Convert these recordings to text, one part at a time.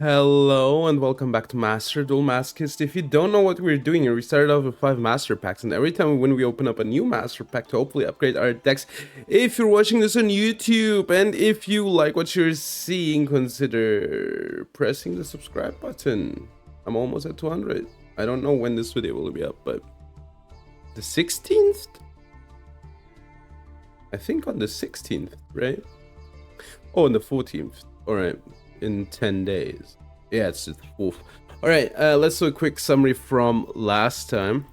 Hello and welcome back to Master Duel Masochist. If you don't know what we're doing here, we started off with 5 Master Packs, and every time when we open up a new Master Pack to hopefully upgrade our decks, if you're watching this on YouTube and if you like what you're seeing, consider pressing the subscribe button. I'm almost at 200. I don't know when this video will be up, but the 16th? I think on the 16th, right? Oh, on the 14th. Alright, in 10 days. Yeah, it's the 4th. Alright, let's do a quick summary from last time.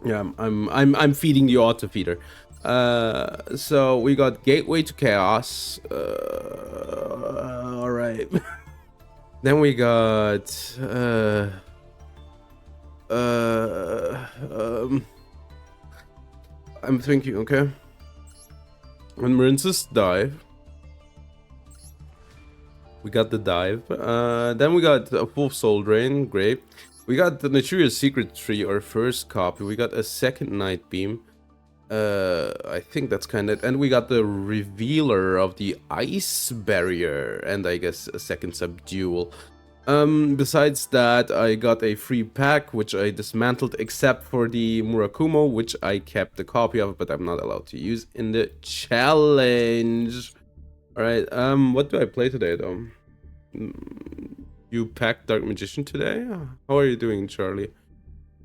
Yeah, I'm feeding the auto feeder. So we got Gateway to Chaos. Alright. Then we got I'm thinking, okay. When Marince's dive. We got the dive. Then we got a full soul drain. Great. We got the Naturia's Secret Tree, our first copy. We got a second Night Beam. I think that's kind of... And we got the Revealer of the Ice Barrier. And I guess a second Subdual. Besides that, I got a free pack, which I dismantled, except for the Murakumo, which I kept a copy of, but I'm not allowed to use in the challenge. Alright, what do I play today, though? You packed Dark Magician today? How are you doing, Charlie?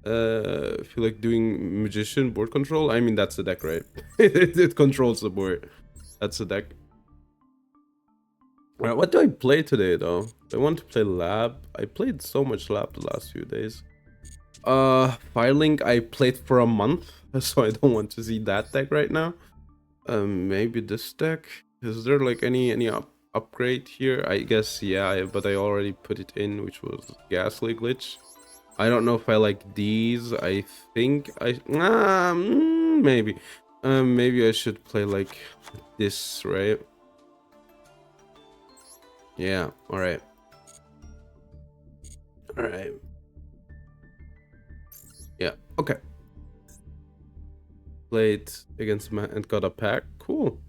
Feel like doing Magician board control? I mean, that's the deck, right? it controls the board. That's the deck. Alright, what do I play today, though? I want to play Lab. I played so much Lab the last few days. Firelink, I played for a month, so I don't want to see that deck right now. Maybe this deck? Is there like any upgrade here? I guess yeah, but I already put it in, which was Ghastly Glitch. I don't know if I like these. I think maybe maybe I should play like this, right? Yeah, all right. Yeah, okay. Played against man and got a pack. Cool.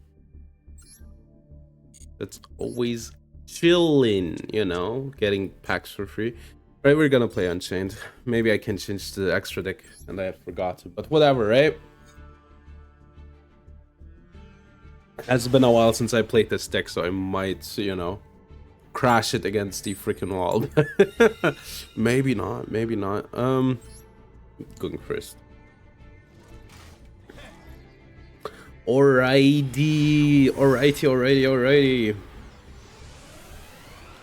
That's always chilling, you know, getting packs for free. Right, we're gonna play Unchained. Maybe I can change the extra deck, and I forgot to, but whatever, right? It's been a while since I played this deck, so I might, you know, crash it against the freaking wall. Maybe not, maybe not. Going first. Alrighty.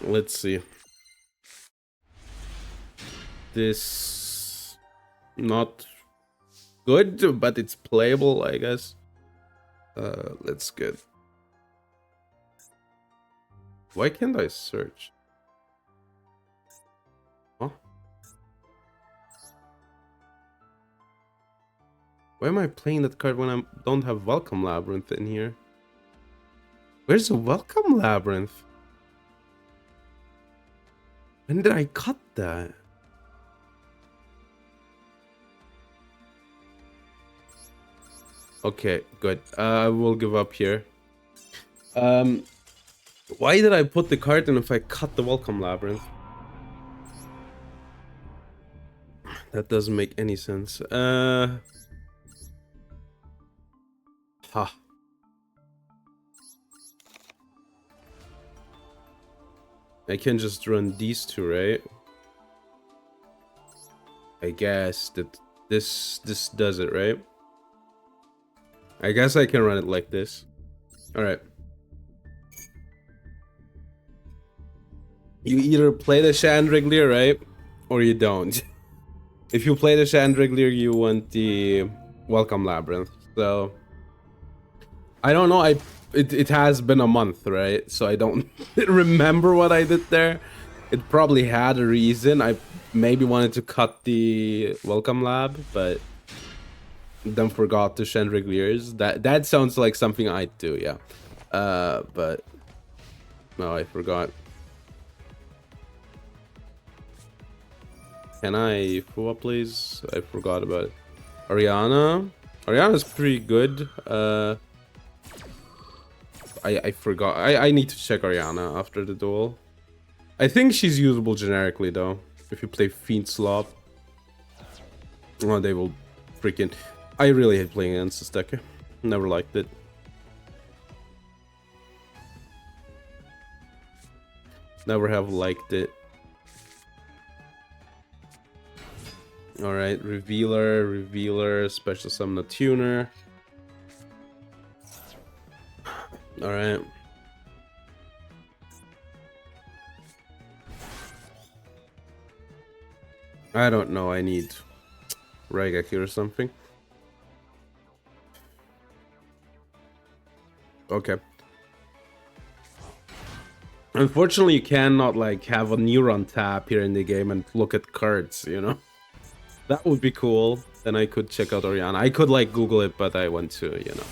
Let's see. This not good, but it's playable, I guess. Let's get. Why can't I search? Huh? Why am I playing that card when I don't have Welcome Labyrinth in here? Where's the Welcome Labyrinth? When did I cut that? Okay, good. I will give up here. Why did I put the card in if I cut the Welcome Labyrinth? That doesn't make any sense. Ha. I can just run these two, right? I guess that this does it, right? I guess I can run it like this. Alright. You either play the Chandelier, right? Or you don't. If you play the Chandelier, you want the Welcome Labyrinth. So I don't know, it has been a month, right? So I don't remember what I did there. It probably had a reason. I maybe wanted to cut the Welcome Lab, but then forgot the Chandeliers. That sounds like something I'd do, yeah. But no, I forgot. Can I pull up, please? I forgot about it. Ariana's pretty good. I forgot. I need to check Ariana after the duel. I think she's usable generically though. If you play Fiend Slop. Oh, they will freaking... I really hate playing against this deck. Never liked it. Never have liked it. Alright, Revealer, Special Summon a Tuner. Alright. I don't know, I need Raigeki or something. Okay. Unfortunately, you cannot like have a neuron tap here in the game and look at cards, you know? That would be cool. Then I could check out Oriana. I could like Google it, but I went to, you know,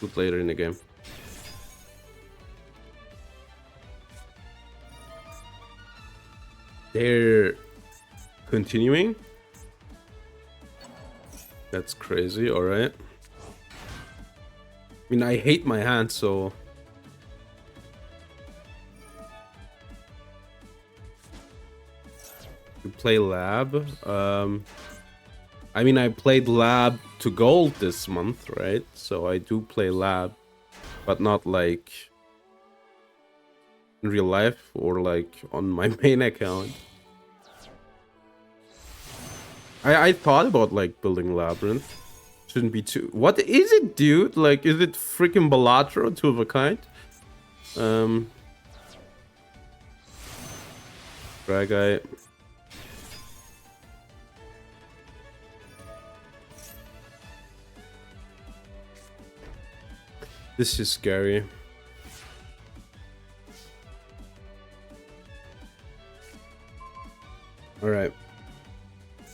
look later in the game. They're continuing. That's crazy, alright. I mean, I hate my hand, so... You play Lab. I mean, I played Lab to Gold this month, right? So I do play Lab, but not like in real life or like on my main account. I thought about like building Labyrinth. Shouldn't be too... What is it, dude? Like, is it freaking Balatro, 2 of a kind? Dragite. This is scary. Alright.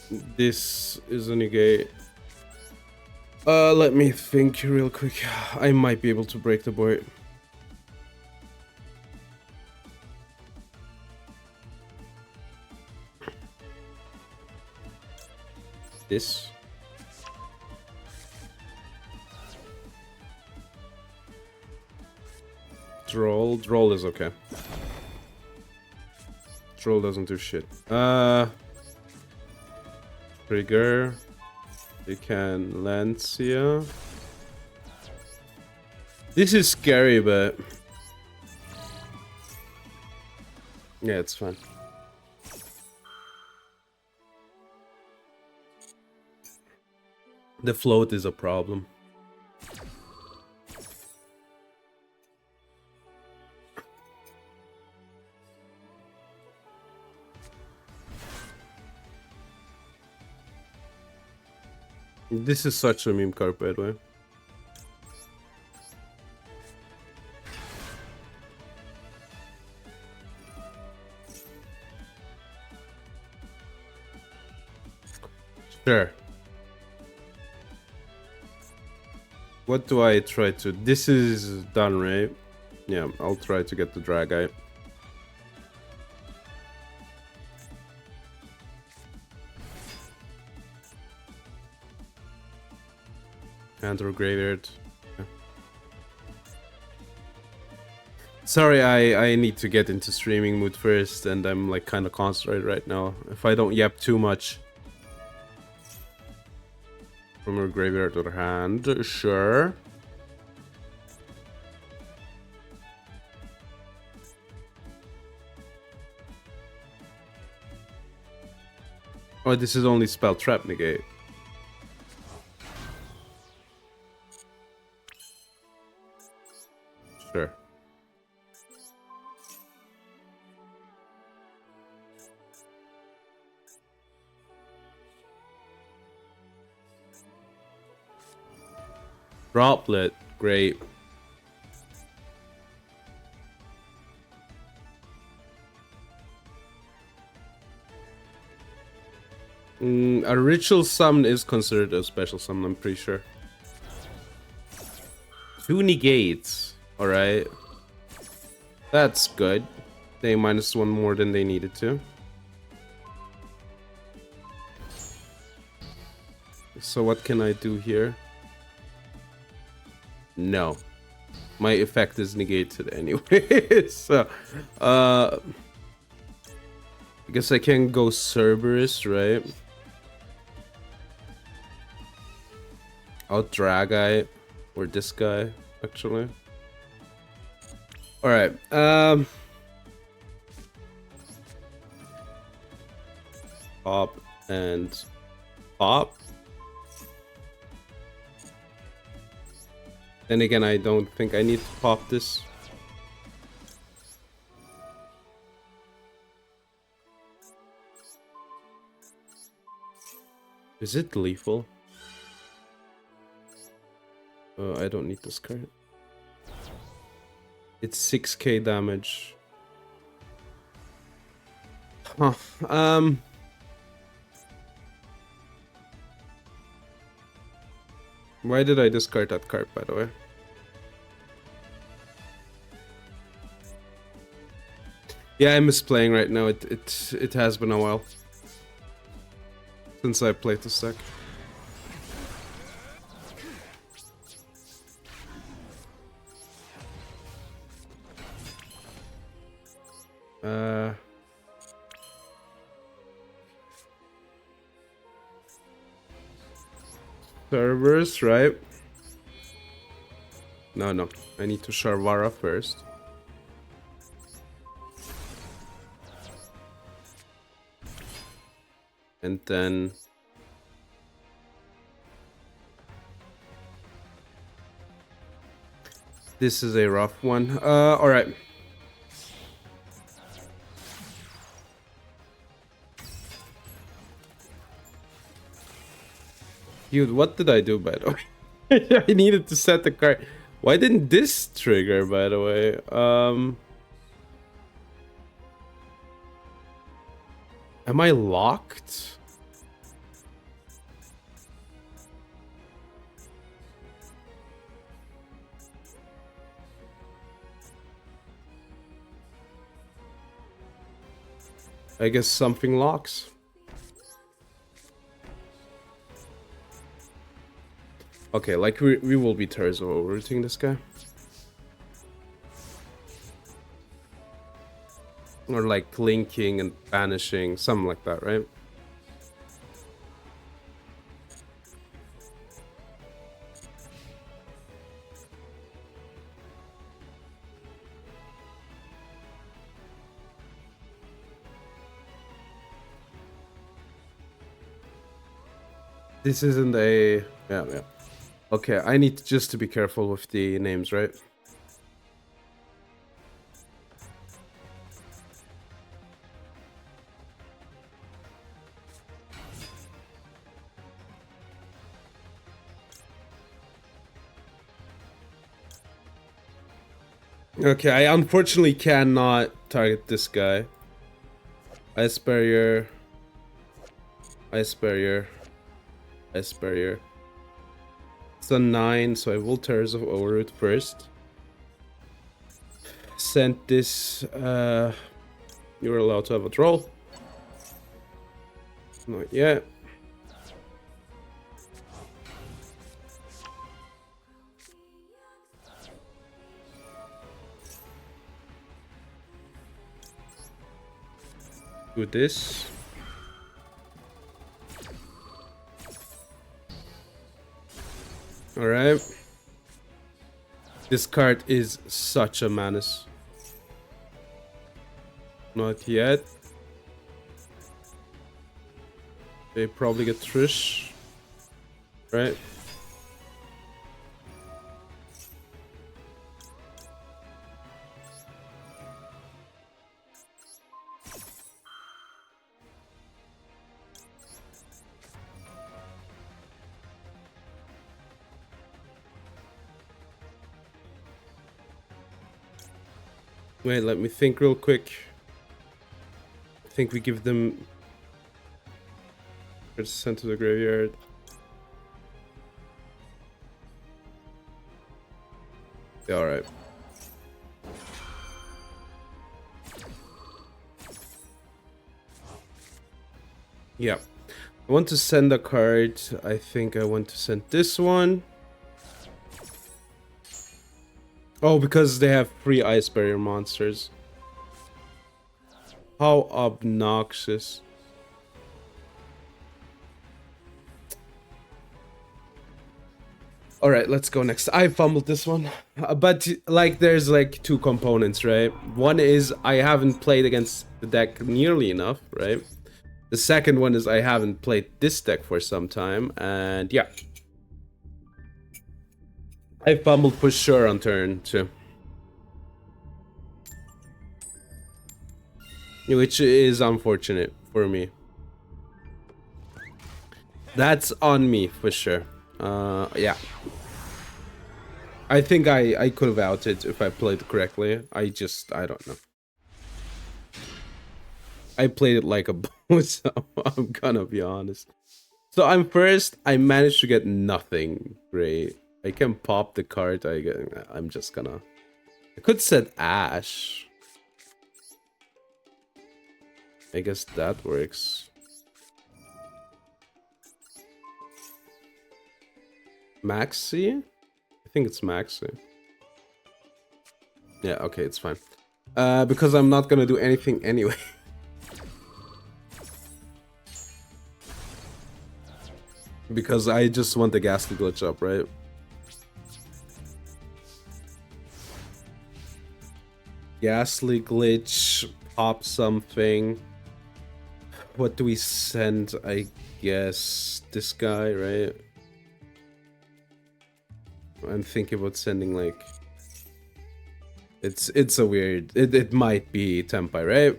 This is a negate. Let me think real quick. I might be able to break the board. This. Droll is okay. Droll doesn't do shit. Trigger. You can Lancia. This is scary, but yeah, it's fine. The float is a problem. This is such a meme card, by the way. Sure. What do I try to... This is done, right? Yeah, I'll try to get the Dragite. Hand or Graveyard. Yeah. Sorry, I need to get into streaming mood first, and I'm like kind of concentrated right now. If I don't yap too much. From her Graveyard or hand, sure. Oh, this is only spell trap negate. Sure. Droplet, great. A ritual summon is considered a special summon, I'm pretty sure. 2 negates, alright. That's good. They -1 more than they needed to. So what can I do here? No. my effect is negated anyway. So, I guess I can go Cerberus, right? I'll Dragite, or this guy, actually. Alright, pop and pop. Then again, I don't think I need to pop this. Is it lethal? I don't need this card. It's 6k damage. Huh. Why did I discard that card, by the way? Yeah, I'm misplaying right now. It has been a while since I played this deck. Servers, right? No. I need to Sharvara first. And then... This is a rough one. Alright. Dude, what did I do, by the way? I needed to set the card. Why didn't this trigger, by the way? Am I locked? I guess something locks. Okay, like we will be Terzo overrooting this guy. Or like linking and banishing, something like that, right? This isn't a... Yeah. Okay, I need just to be careful with the names, right? Okay, I unfortunately cannot target this guy. Ice Barrier. Ice Barrier. Ice Barrier. It's a 9, so I will Terzo Overroot first. Send this. You're allowed to have a troll. Not yet. Do this. Alright. This card is such a menace. Not yet. They probably get Trish. Right? Wait, let me think real quick. I think we give them... It's sent to the graveyard. Yeah, alright. Yeah. I want to send a card. I think I want to send this one. Oh, because they have free ice barrier monsters. How obnoxious. All right, let's go next. I fumbled this one. But like there's like two components, right? One is I haven't played against the deck nearly enough, right? The second one is I haven't played this deck for some time, and yeah. I fumbled for sure on turn 2. Which is unfortunate for me. That's on me for sure. Yeah. I think I could have outed if I played correctly. I don't know. I played it like a bow, so I'm gonna be honest. So I'm first. I managed to get nothing. Great. I can pop the card. I'm just gonna. I could set Ash. I guess that works. Maxi? I think it's Maxi. Yeah, okay, it's fine. Because I'm not gonna do anything anyway. Because I just want the Ghastly Glitch up, right? Ghastly Glitch, pop something. What do we send? I guess this guy, right? I'm thinking about sending like... It's a weird... It might be Tempai, right?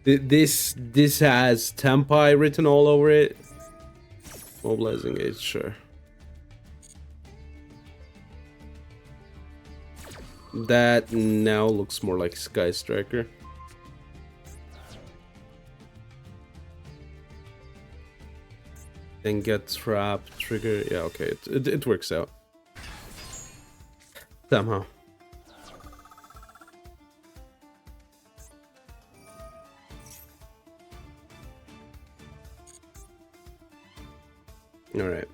This has Tempai written all over it. Mobilizing it, sure. That now looks more like Sky Striker. Then get trap, trigger. Yeah, okay, it works out. Somehow. Alright.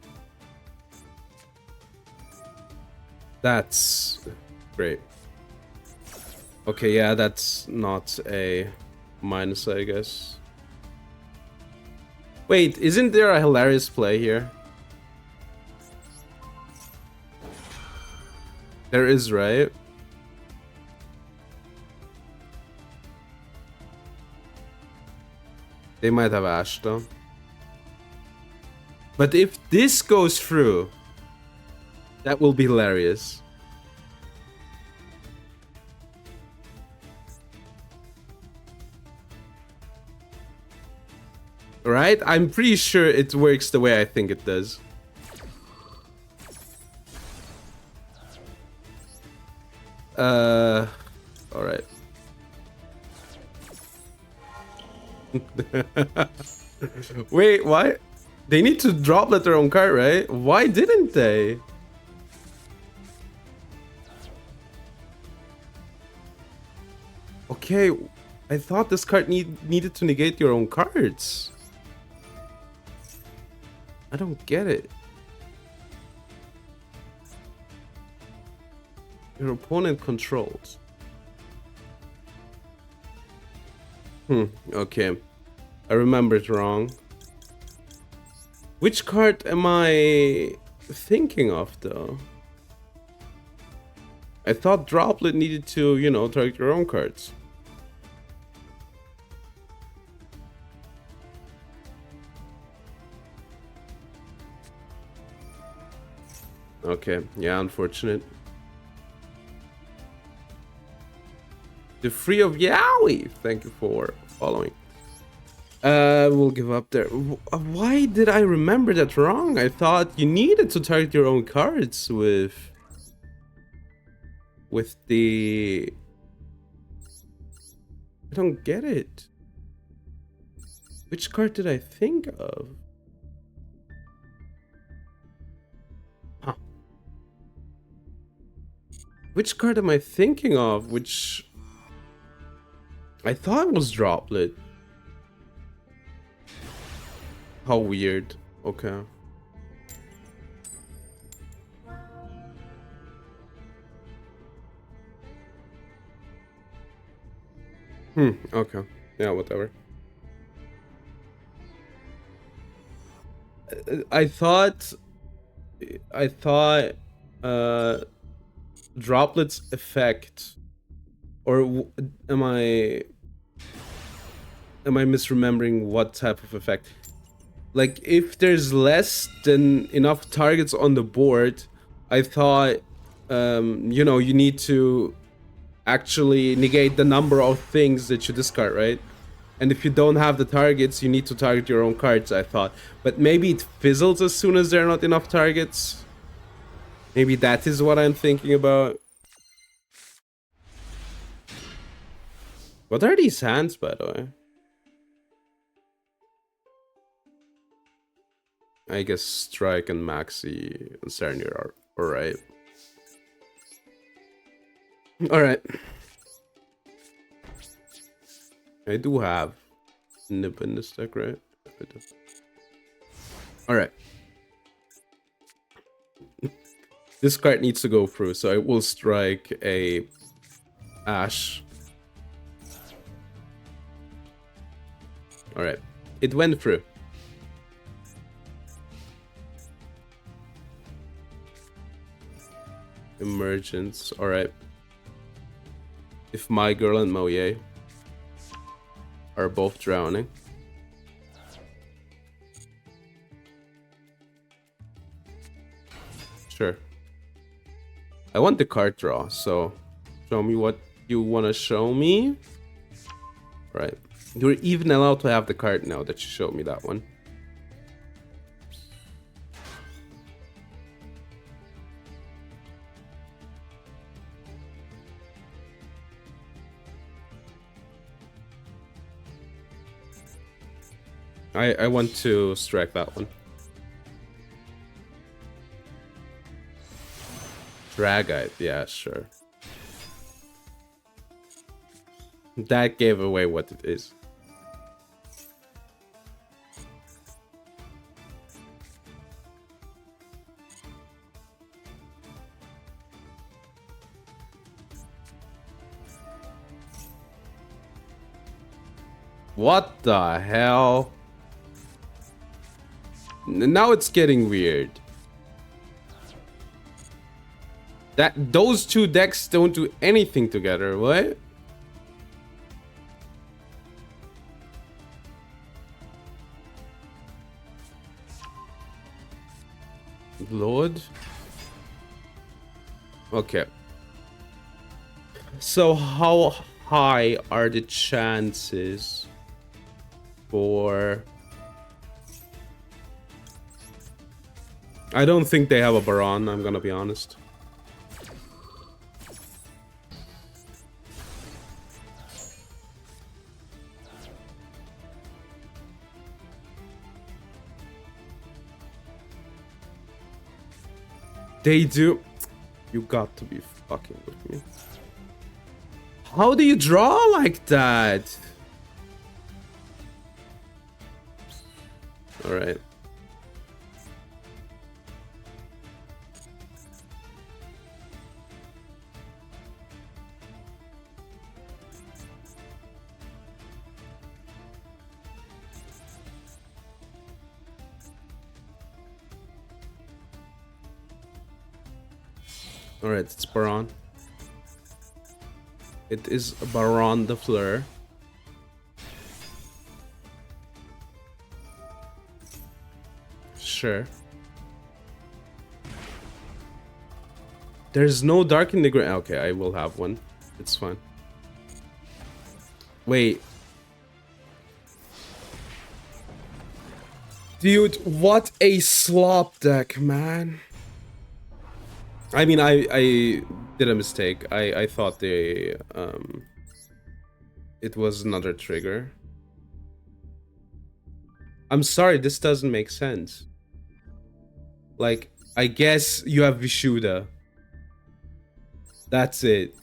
That's great. Okay, yeah, that's not a minus, I guess. Wait, isn't there a hilarious play here? There is, right? They might have Ash, though. But if this goes through, that will be hilarious. Right? I'm pretty sure it works the way I think it does. Alright. Wait, why? They need to droplet their own card, right? Why didn't they? Okay, I thought this card needed to negate your own cards. I don't get it. Your opponent controls. Okay. I remembered wrong. Which card am I thinking of, though? I thought Droplet needed to, you know, target your own cards. Okay, yeah, unfortunate. The Free of Yowie! Thank you for following. We'll give up there. Why did I remember that wrong? I thought you needed to target your own cards with the... I don't get it. Which card did I think of? Huh. Which card am I thinking of? Which... I thought it was Droplet. How weird. Okay. Okay. Yeah, whatever. I thought I thought uh droplets effect, or am I misremembering what type of effect? Like, if there's less than enough targets on the board, I thought you know, you need to actually negate the number of things that you discard, right? And if you don't have the targets, you need to target your own cards, I thought. But maybe it fizzles as soon as there are not enough targets. Maybe that is what I'm thinking about. What are these hands, by the way? I guess Strike and Maxi and Serenir are alright. Alright. I do have Nib in this deck, right? Alright. This card needs to go through, so I will strike a Ash. Alright. It went through. Emergence. Alright. If my girl and Moye are both drowning. Sure. I want the card draw, so show me what you want to show me. Right. You're even allowed to have the card now that you showed me that one. I want to strike that one. Dragite, yeah, sure. That gave away what it is. What the hell? Now it's getting weird. Those two decks don't do anything together, what? Lord? Okay. So how high are the chances for... I don't think they have a Baron, I'm gonna be honest. They do. You got to be fucking with me. How do you draw like that? All right. Alright, it's Baron. It is Baron the Fleur. Sure. There's no dark in the ground. Okay, I will have one. It's fine. Wait. Dude, what a slop deck, man. I mean, I did a mistake. I thought it was another trigger. I'm sorry, this doesn't make sense. Like, I guess you have Vishuda. That's it.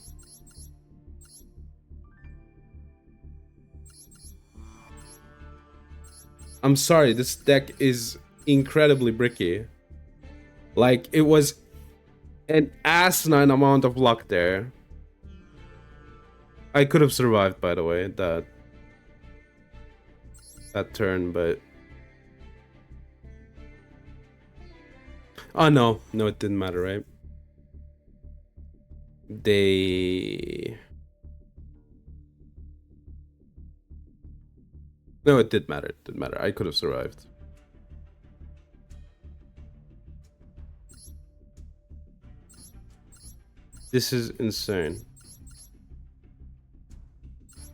I'm sorry, this deck is incredibly bricky. Like, it was an asinine amount of luck there. I could have survived, by the way, that turn, but oh no, it didn't matter, right? No, it did matter. It did matter. I could have survived. This is insane.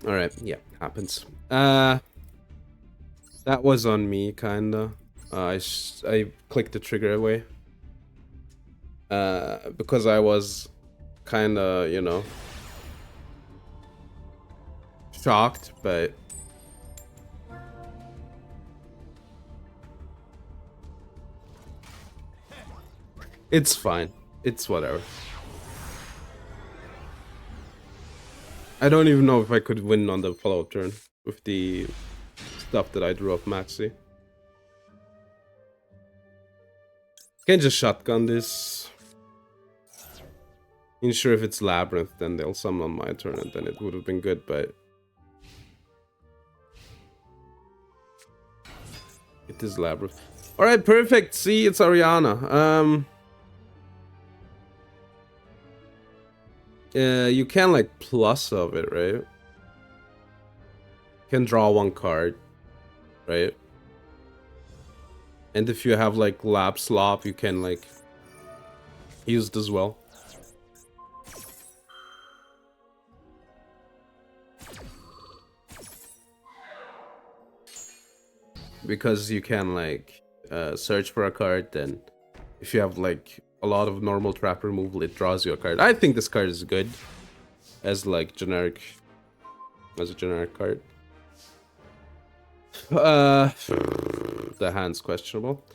All right, yeah, happens. That was on me, kinda. I clicked the trigger away. Because I was kinda, you know, shocked, but it's fine. It's whatever. I don't even know if I could win on the follow-up turn with the stuff that I drew up maxi. Can just shotgun this. Sure, if it's Labyrinth, then they'll summon on my turn, and then it would have been good, but it is Labyrinth. Alright, perfect. See, it's Ariana. You can like plus of it, right? Can draw one card, right? And if you have like Lab Slop, you can like use it as well. Because you can like search for a card, then if you have like a lot of normal trap removal, it draws you a card. I think this card is good as like generic, as a generic card. The hand's questionable.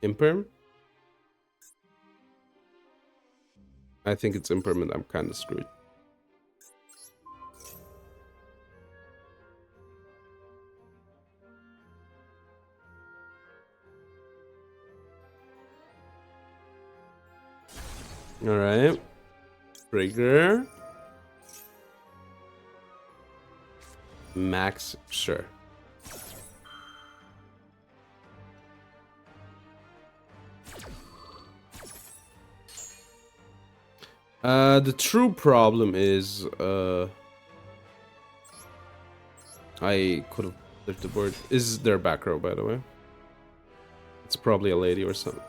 Imperm? I think it's impermanent. I'm kind of screwed. All right. Trigger. Max, sure. The true problem is, I could have flipped the board. Is there back row, by the way? It's probably a lady or something.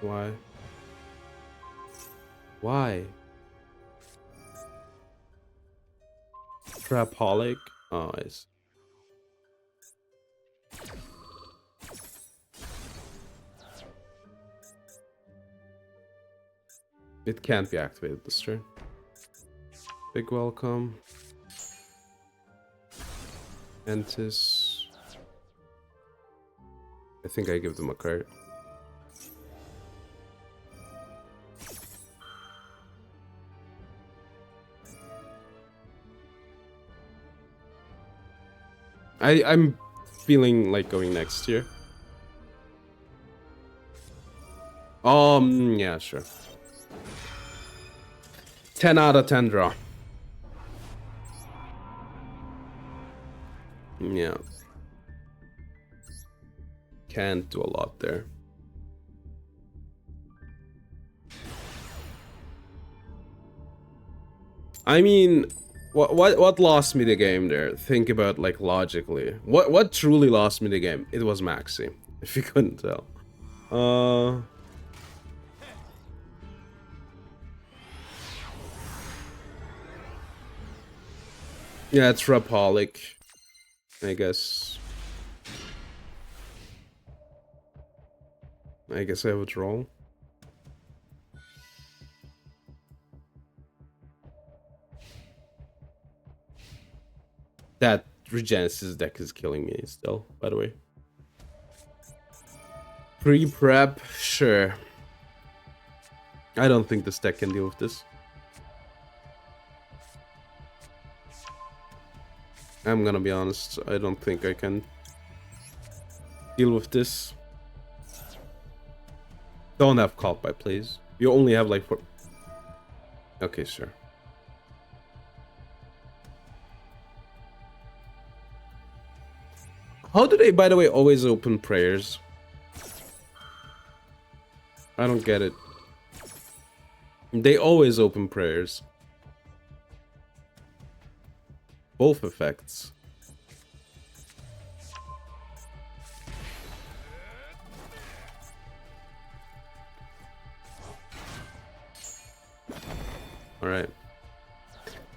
Why? Why? Trapaholic? Oh, I see. It can't be activated this turn. Big welcome. Entis. I think I give them a card. I'm feeling like going next year. Yeah, sure. 10 out of 10 draw. Yeah. Can't do a lot there. I mean, what lost me the game there? Think about like logically. What truly lost me the game? It was Maxi, if you couldn't tell. Yeah, it's Rapaholic, I guess. I guess I would roll. That Regenesis deck is killing me still, by the way. Pre-prep, sure. I don't think this deck can deal with this. I'm gonna be honest, I don't think I can deal with this. Don't have call by, please. You only have like 4. Okay, sure. How do they, by the way, always open prayers? I don't get it. They always open prayers. Both effects. Alright.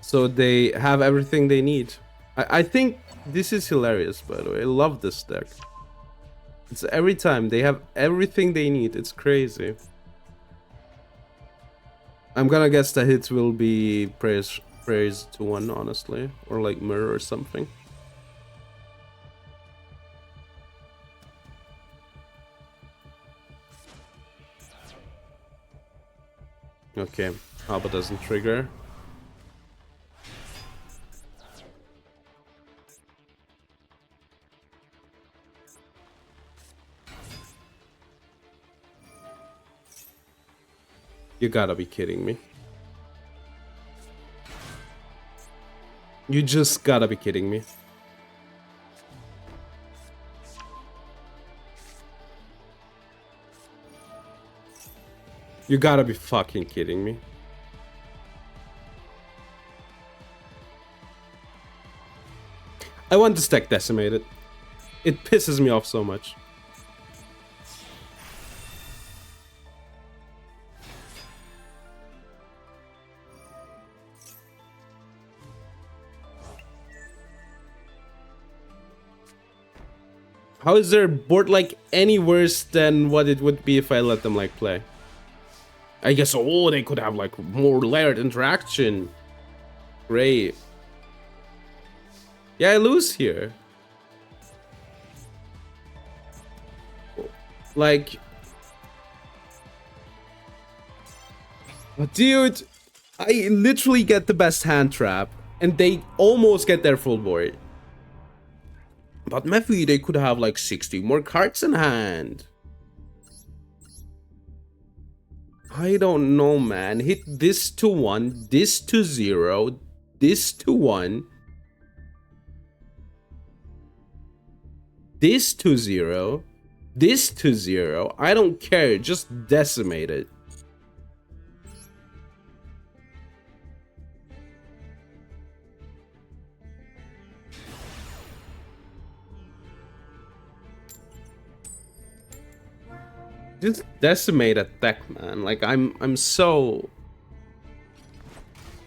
So they have everything they need. I think this is hilarious, by the way. I love this deck. It's every time they have everything they need. It's crazy. I'm gonna guess the hits will be prayers to 1, honestly. Or like mirror or something. Okay, Haba doesn't trigger. You gotta be kidding me. You just gotta be kidding me. You gotta be fucking kidding me. I want this deck decimated. It pisses me off so much. How is their board like any worse than what it would be if I let them like play? I guess, oh, they could have like more layered interaction. Great. Yeah, I lose here. Like... Dude, I literally get the best hand trap, and they almost get their full board. But maybe they could have like 60 more cards in hand. I don't know, man. Hit this to 1, this to 0, this to 1, this to 0, this to 0. I don't care. Just decimate it. Just decimate a deck, man. Like I'm so...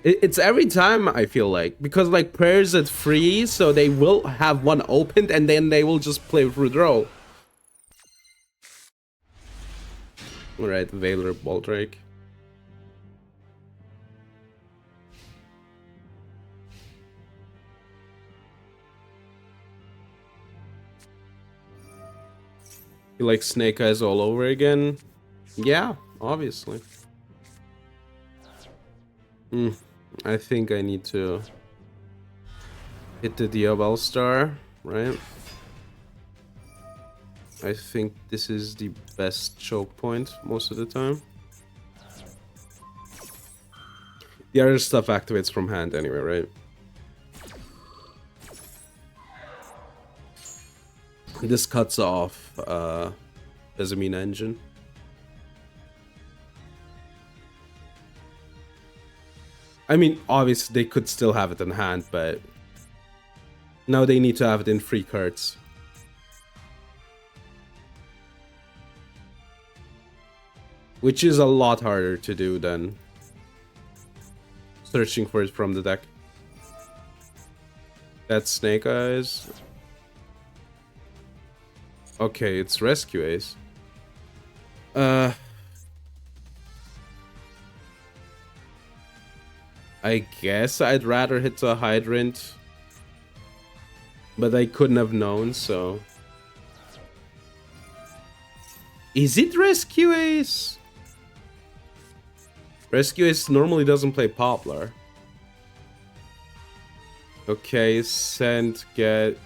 It's every time, I feel like, because like prayers at 3, so they will have 1 opened and then they will just play through draw. Alright, Veiler Baldrake. You like Snake Eyes all over again? Yeah, obviously. I think I need to hit the Diabell Star, right? I think this is the best choke point most of the time. The other stuff activates from hand anyway, right? This cuts off Besamine Engine. I mean, obviously they could still have it in hand, but now they need to have it in 3 cards. Which is a lot harder to do than searching for it from the deck. That's Snake Eyes. Okay, it's Rescue Ace. I guess I'd rather hit a Hydrant. But I couldn't have known, so... Is it Rescue Ace? Rescue Ace normally doesn't play Poplar. Okay, send, get...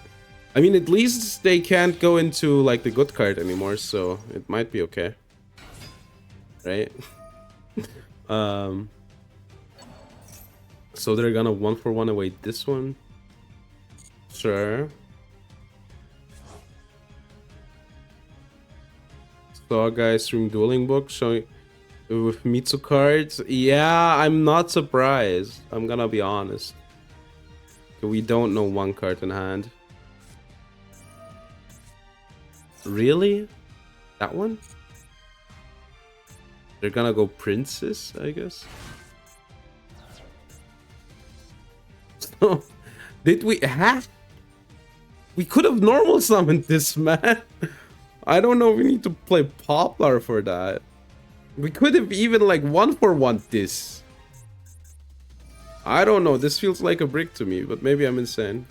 I mean, at least they can't go into, like, the good card anymore, so it might be okay. right? So they're gonna 1-for-1 away this one. Sure. Saw a guy stream dueling book showing with Mitsu cards. Yeah, I'm not surprised. I'm gonna be honest. We don't know one card in hand. Really? That one? They're gonna go princess, I guess. So, did we have? We could have normal summoned this, man. I don't know. We need to play Poplar for that. We could have even like 1-for-1 this. I don't know. This feels like a brick to me, but maybe I'm insane.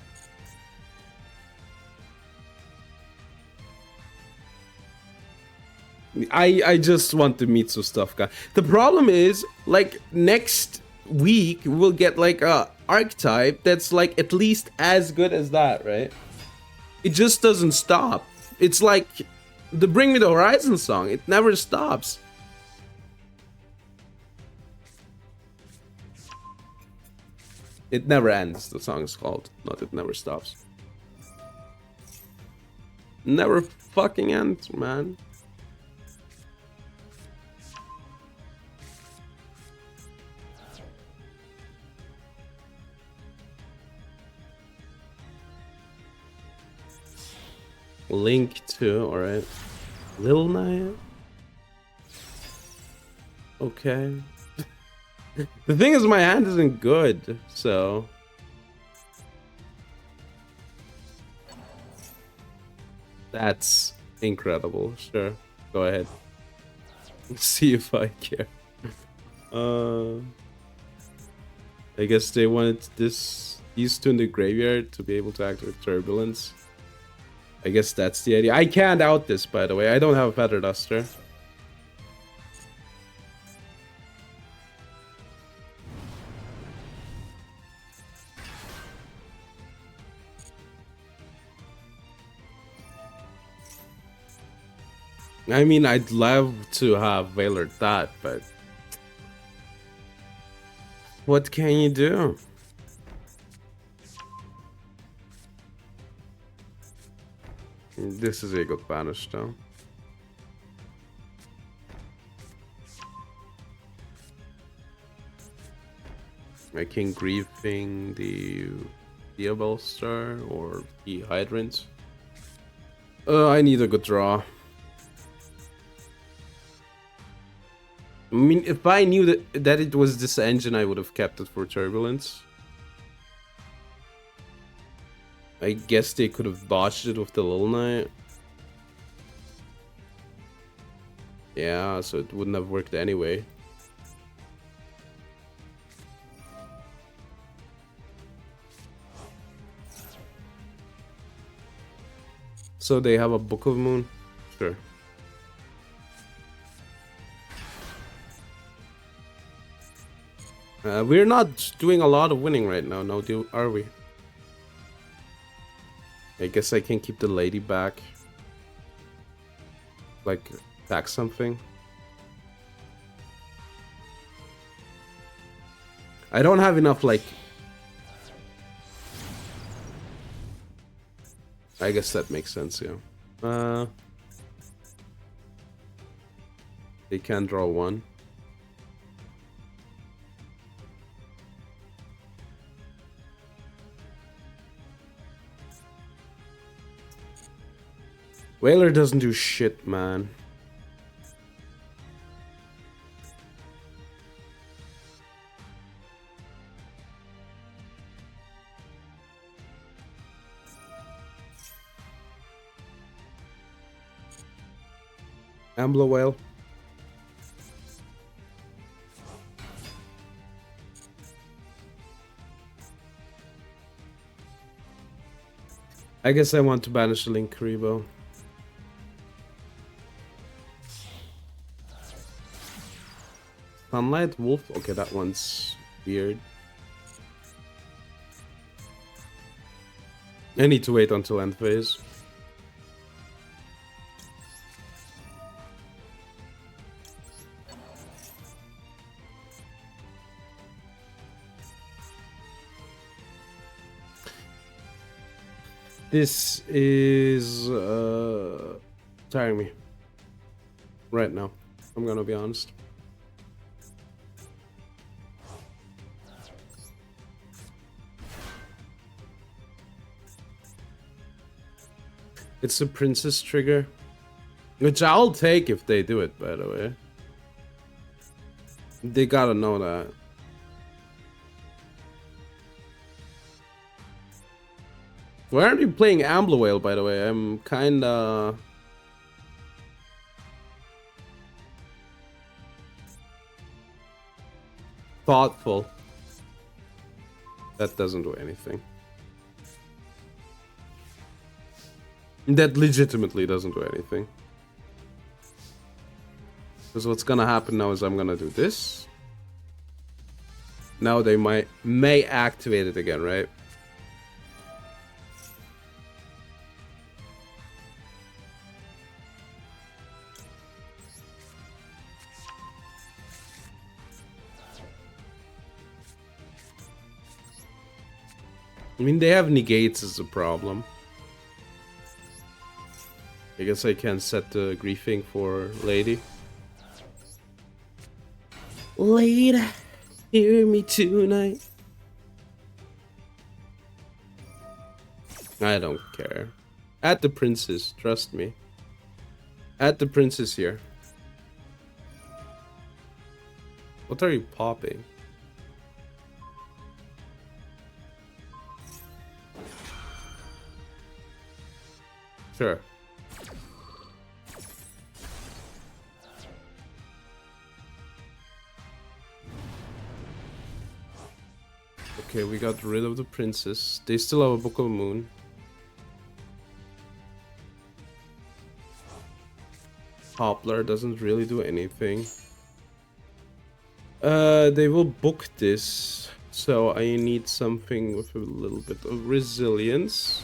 I just want the Mitsu stuff, guy. The problem is, like, next week we'll get like a archetype that's like at least as good as that, right? It just doesn't stop. It's like the Bring Me the Horizon song. It never stops. It never ends, the song is called. Not it never stops. Never fucking ends, man. Link to, alright. Lil Naya? Okay. The thing is, my hand isn't good, so... That's incredible. Sure, go ahead. See if I care. I guess they wanted these two in the graveyard to be able to activate Turbulence. I guess that's the idea. I can't out this, by the way. I don't have a Feather Duster. I mean, I'd love to have Valor that, but... What can you do? This is a good banish, though. I can Grieving the Diabell Star or the Hydrant. I need a good draw. I mean, if I knew that it was this engine, I would have kept it for Turbulence. I guess they could have botched it with the Lil Knight. Yeah, so it wouldn't have worked anyway. So they have a Book of Moon? Sure. We're not doing a lot of winning right now, no, are we? I guess I can keep the lady back. Like, attack something. I don't have enough, like... I guess that makes sense, yeah. They can draw one. Whaler doesn't do shit, man. Ambler Whale. I guess I want to banish the Link Karibo. Sunlight Wolf? Okay, that one's weird. I need to wait until end phase. This is tiring me right now. I'm gonna be honest. It's a princess trigger, which I'll take if they do it, by the way. They gotta know that. Why aren't you playing Ambler Whale, by the way? I'm kinda... thoughtful. That doesn't do anything. That legitimately doesn't do anything. Because what's gonna happen now is I'm gonna do this. Now they may activate it again, right? I mean, they have negates as a problem. I guess I can set the griefing for Lady. Lady, hear me tonight. I don't care. Add the princess, trust me. Add the princess here. What are you popping? Sure. Okay, we got rid of the princess. They still have a Book of Moon. Hoppler doesn't really do anything. They will book this. So I need something with a little bit of resilience.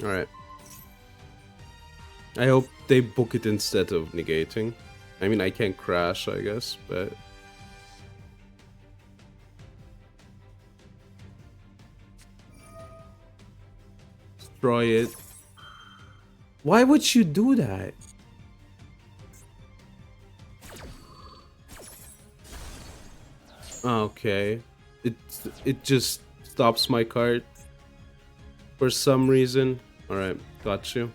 Alright. I hope they book it instead of negating. I mean, I can crash, I guess, but... destroy it. Why would you do that? Okay. It just stops my card. For some reason. Alright, got you.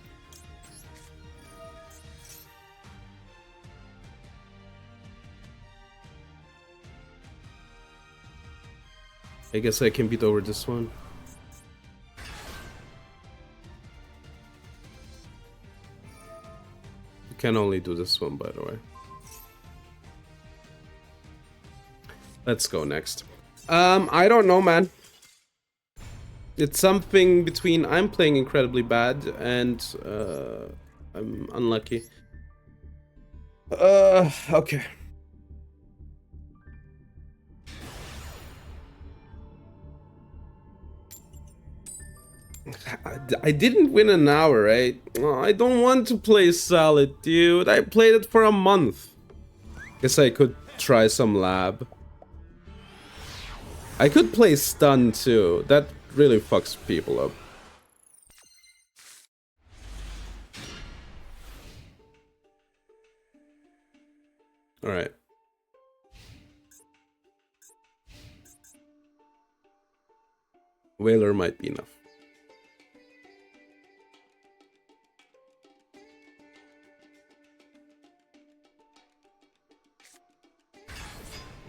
I guess I can beat over this one. You can only do this one, by the way. Let's go next. I don't know, man. It's something between I'm playing incredibly bad and I'm unlucky. Okay. I didn't win an hour, right? Oh, I don't want to play Salad, dude. I played it for a month. Guess I could try some lab. I could play Stun too. That really fucks people up. Alright. Whaler might be enough.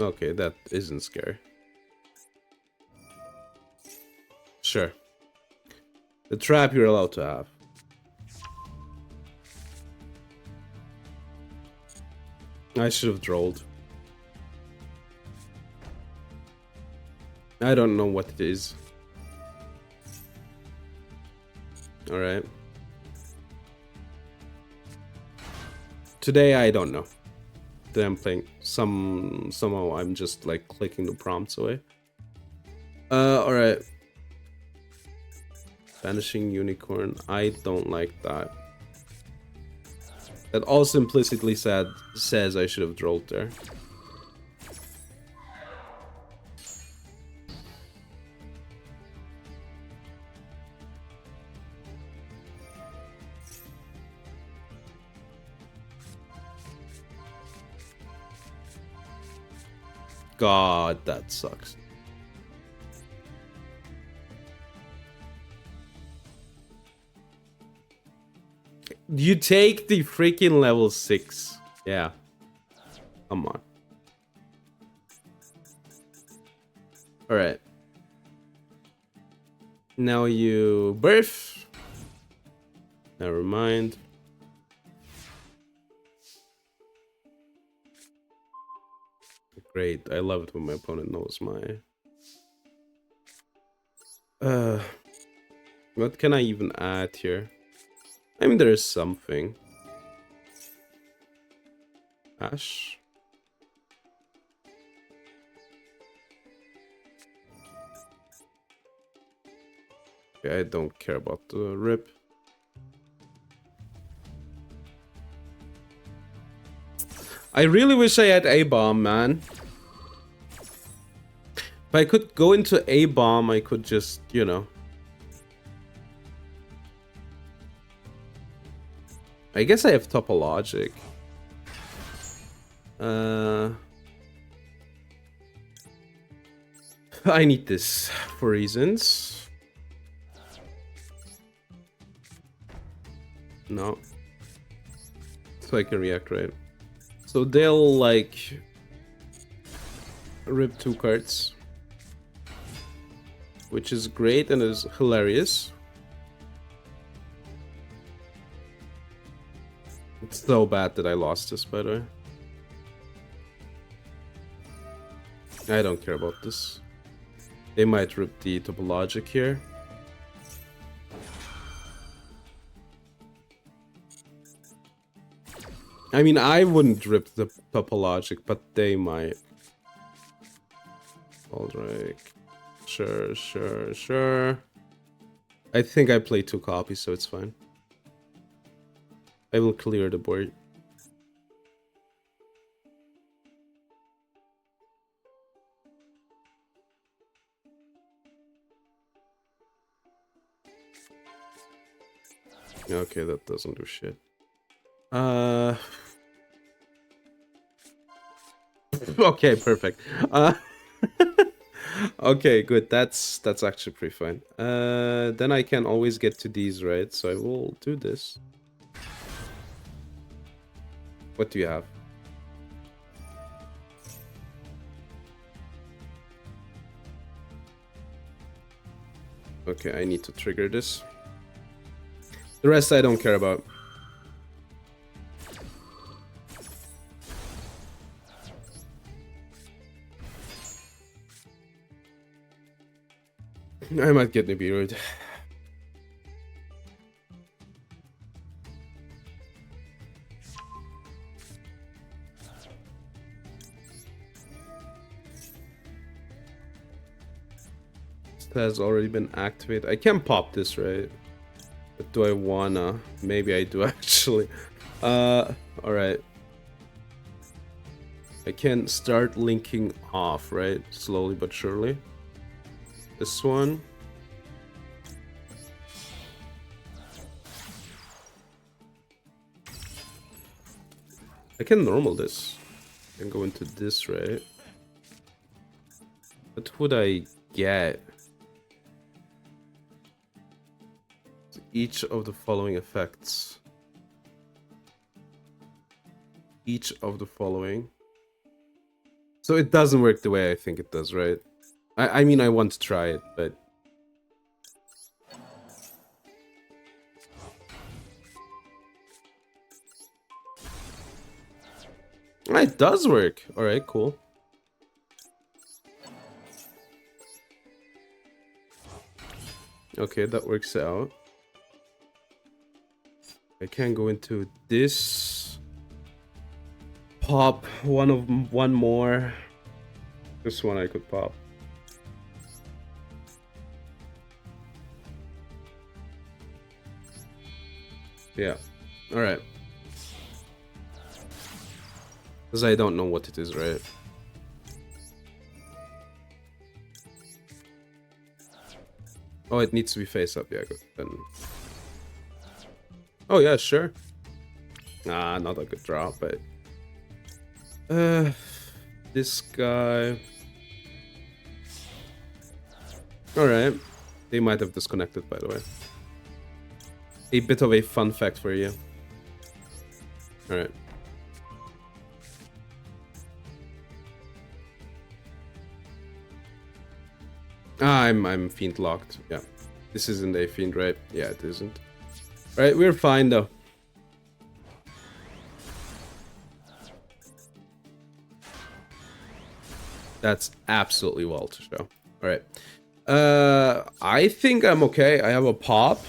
Okay, that isn't scary. Sure. The trap you're allowed to have. I should have drolled. I don't know what it is. Alright. Today I don't know. Today I'm playing somehow I'm just like clicking the prompts away. Alright. Vanishing Unicorn. I don't like that. That also implicitly says I should have drolled there. God, that sucks. You take the freaking level 6. Yeah. Come on. Alright. Now you birth. Never mind. Great. I love it when my opponent knows my... What can I even add here? I mean, there is something. Ash. Okay, I don't care about the rip. I really wish I had A-bomb, man. If I could go into A-bomb, I could just, you know. I guess I have topologic. I need this for reasons. No. So I can react, right? So they'll, like, rip 2 cards. Which is great and is hilarious. It's so bad that I lost this, by the way. I don't care about this. They might rip the topologic here. I mean, I wouldn't rip the topologic, but they might. Alright. Sure. I think I play 2 copies, so it's fine. I will clear the board. Okay, that doesn't do shit. Okay, perfect. Okay, good. That's actually pretty fine. Then I can always get to these, right? So I will do this. What do you have? Okay, I need to trigger this. The rest I don't care about. I might get Nibiru'd. It has already been activated. I can pop this, right? But do I wanna? Maybe I do actually. Alright. I can start linking off, right? Slowly but surely. This one. I can normal this. I can go into this, right? What would I get? Each of the following effects. Each of the following. So it doesn't work the way I think it does, right? I mean, I want to try it, but... It does work. Alright, cool. Okay, that works out. I can go into this. Pop one more. This one I could pop. Yeah. Alright. Because I don't know what it is, right? Oh, it needs to be face up. Yeah, good. Then... Oh, yeah, sure. Nah, not a good draw, but... This guy... Alright. They might have disconnected, by the way. A bit of a fun fact for you. Alright. I'm fiend locked. Yeah. This isn't a fiend, right? Yeah, it isn't. Right, we're fine though. That's absolutely well to show. Alright. I think I'm okay. I have a pop.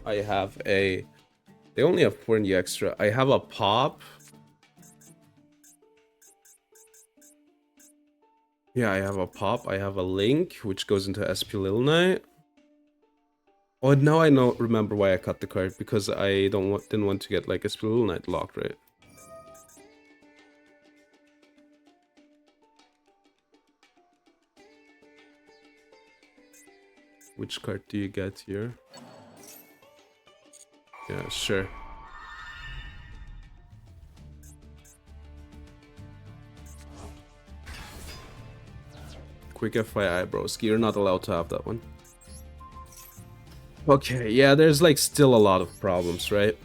I have a... They only have 4 in the extra. I have a pop. Yeah, I have a pop. I have a link, which goes into SP Little Knight. Oh, now I know. Remember why I cut the card, because I didn't want to get like SP Little Knight locked, right? Which card do you get here? Yeah, sure. Quick FYI, broski, you're not allowed to have that one. Okay, yeah, there's like still a lot of problems, right?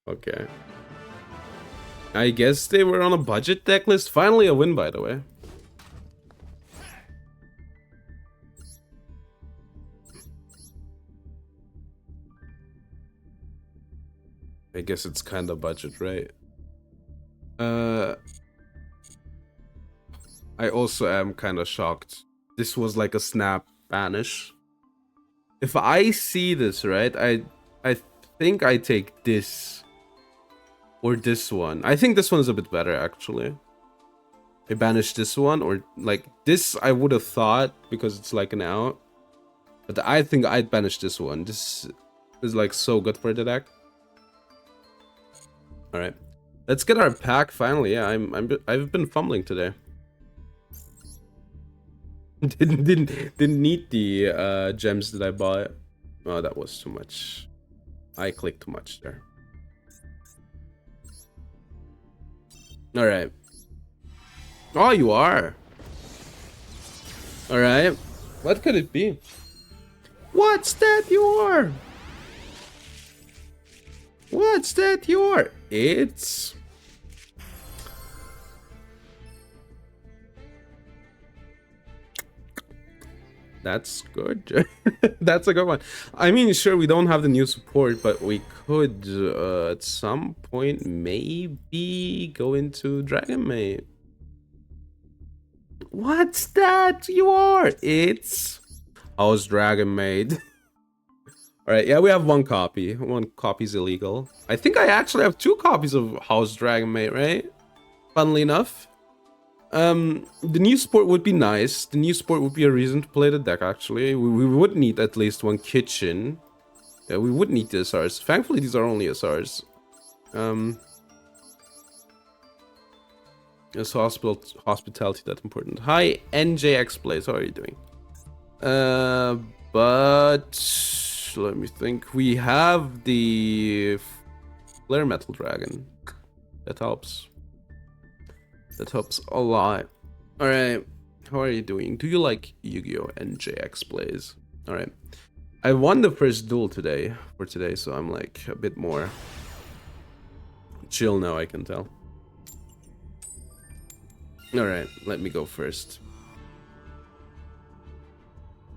Okay. I guess they were on a budget deck list. Finally a win, by the way. I guess it's kind of budget, right? I also am kind of shocked. This was like a snap banish. If I see this, right, I think I take this or this one. I think this one is a bit better, actually. I banish this one, or like this I would have thought because it's like an out. But I think I'd banish this one. This is like so good for the deck. All right, let's get our pack finally. Yeah, I've been fumbling today. didn't need the gems that I bought. Oh, that was too much. I clicked too much there. All right. Oh, you are. All right. What could it be? What's that you are? What's that you are? It's... That's good. That's a good one. I mean, sure, we don't have the new support, but we could, at some point, maybe go into Dragon Maid. What's that you are? It's House Dragon Maid. Alright, yeah, we have one copy. One copy's illegal. I think I actually have 2 copies of House Dragon Maid, right? Funnily enough. The new support would be nice. The new support would be a reason to play the deck, actually. We would need at least 1 kitchen. Yeah, we would need the SRs. Thankfully, these are only SRs. Is hospitality that important? Hi, NJX Blaze. How are you doing? But let me think. We have the Flare Metal Dragon. That helps. That helps a lot. Alright. How are you doing? Do you like Yu-Gi-Oh! NJX Blaze? Alright. I won the first duel today, so I'm like a bit more chill now, I can tell. Alright, let me go first.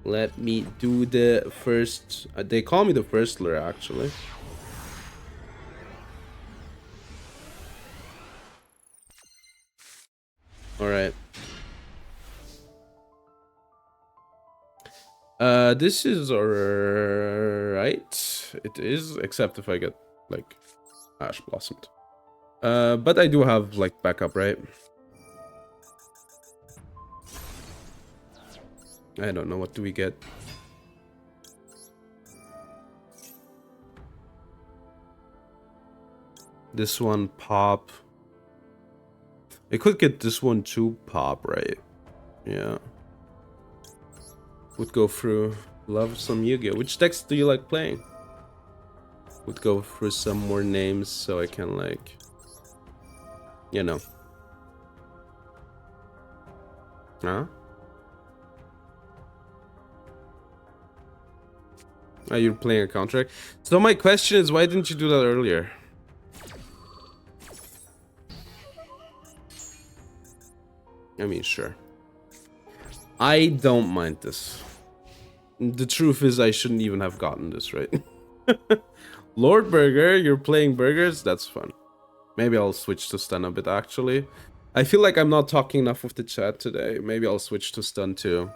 Let me do the first... they call me the first lure, actually. Alright. This is alright. It is, except if I get, like, Ash Blossomed. But I do have, like, backup, right? I don't know, what do we get? This one pop. I could get this one too pop, right? Yeah. Would go through. Love some Yu-Gi-Oh! Which decks do you like playing? Would go through some more names so I can, like, you know. Huh? Oh, you're playing a contract? So my question is, why didn't you do that earlier? I mean, sure. I don't mind this. The truth is, I shouldn't even have gotten this, right? Lord Burger, you're playing burgers? That's fun. Maybe I'll switch to stun a bit, actually. I feel like I'm not talking enough with the chat today. Maybe I'll switch to stun too.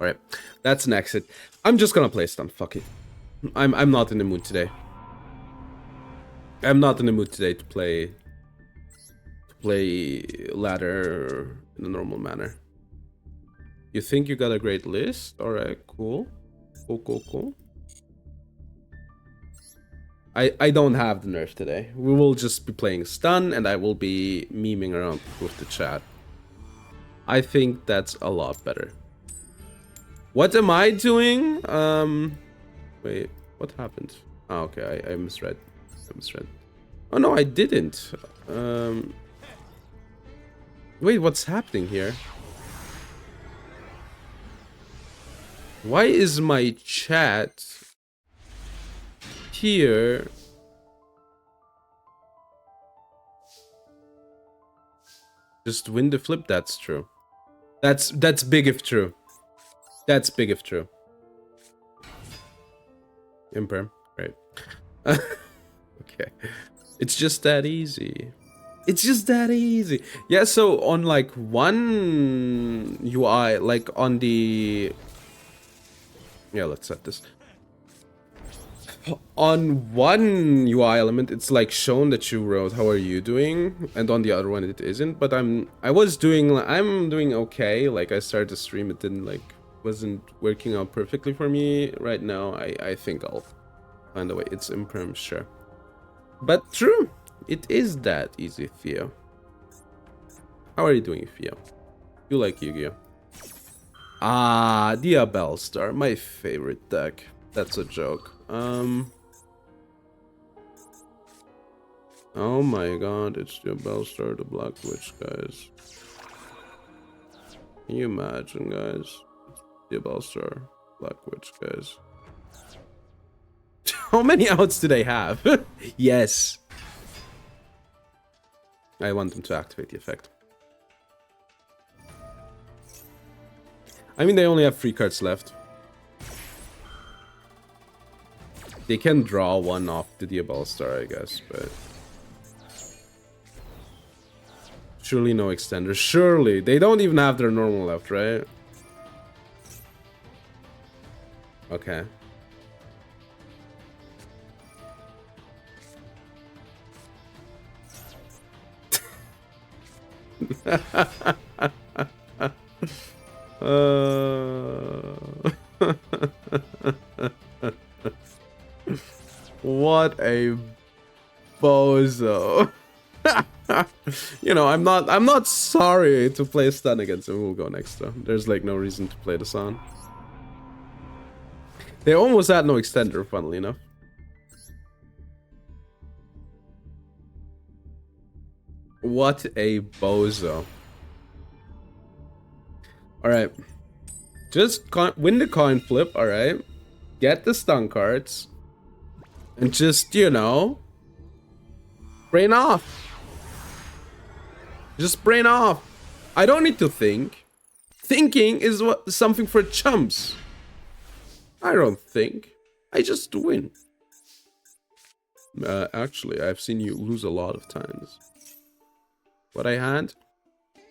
Alright, that's an exit. I'm just gonna play stun, fuck it. I'm not in the mood today. I'm not in the mood today to play ladder in a normal manner. You think you got a great list? Alright, cool. Cool. I don't have the nerf today. We will just be playing stun and I will be memeing around with the chat. I think that's a lot better. What am I doing? Wait, what happened? Oh, okay, I misread. Oh no, I didn't. Wait, what's happening here? Why is my chat here? Just win the flip, that's true. That's big if true. That's big if true. Imperm, great. Okay. It's just that easy. It's just that easy. Yeah, so on like one UI, like on the... Yeah, let's set this. On one UI element, it's like shown that you wrote, how are you doing? And on the other one, it isn't. But I'm doing okay. Like, I started to stream, it didn't like, wasn't working out perfectly for me right now. I think I'll find a way. It's imperm, sure. But true, it is that easy, Theo. How are you doing, Theo? You like Yu-Gi-Oh? Ah, Diabell Star, my favorite deck. That's a joke. Oh my god, it's Diabell Star, the Black Witch, guys. Can you imagine, guys? Diabell Star, Black Witch, guys. How many outs do they have? Yes. I want them to activate the effect. I mean, they only have 3 cards left. They can draw one off the Diabell Star, I guess, but... Surely no extender. Surely. They don't even have their normal left, right? Okay. What a bozo. You know, I'm not sorry to play stun against him. We'll go next though. There's like no reason to play this on. They almost had no extender, funnily enough. What a bozo. Alright. Just win the coin flip, alright? Get the stun cards. And just, you know... brain off. Just brain off. I don't need to think. Thinking is something for chumps. I don't think. I just win. Actually, I've seen you lose a lot of times. What I had?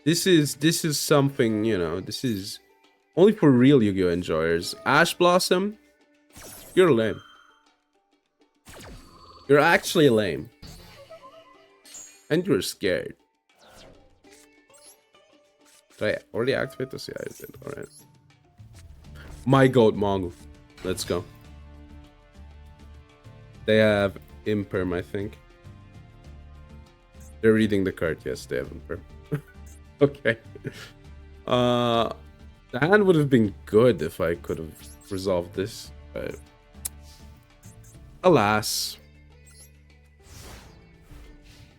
This is something, you know, this is only for real Yu-Gi-Oh enjoyers. Ash Blossom, you're lame. You're actually lame. And you're scared. Did I already activate this? Yeah, I did. Alright. My goat Mongo. Let's go. They have Imperm, I think. They're reading the card. Yes, they have Imperm. Okay. The hand would have been good if I could have resolved this, but alas.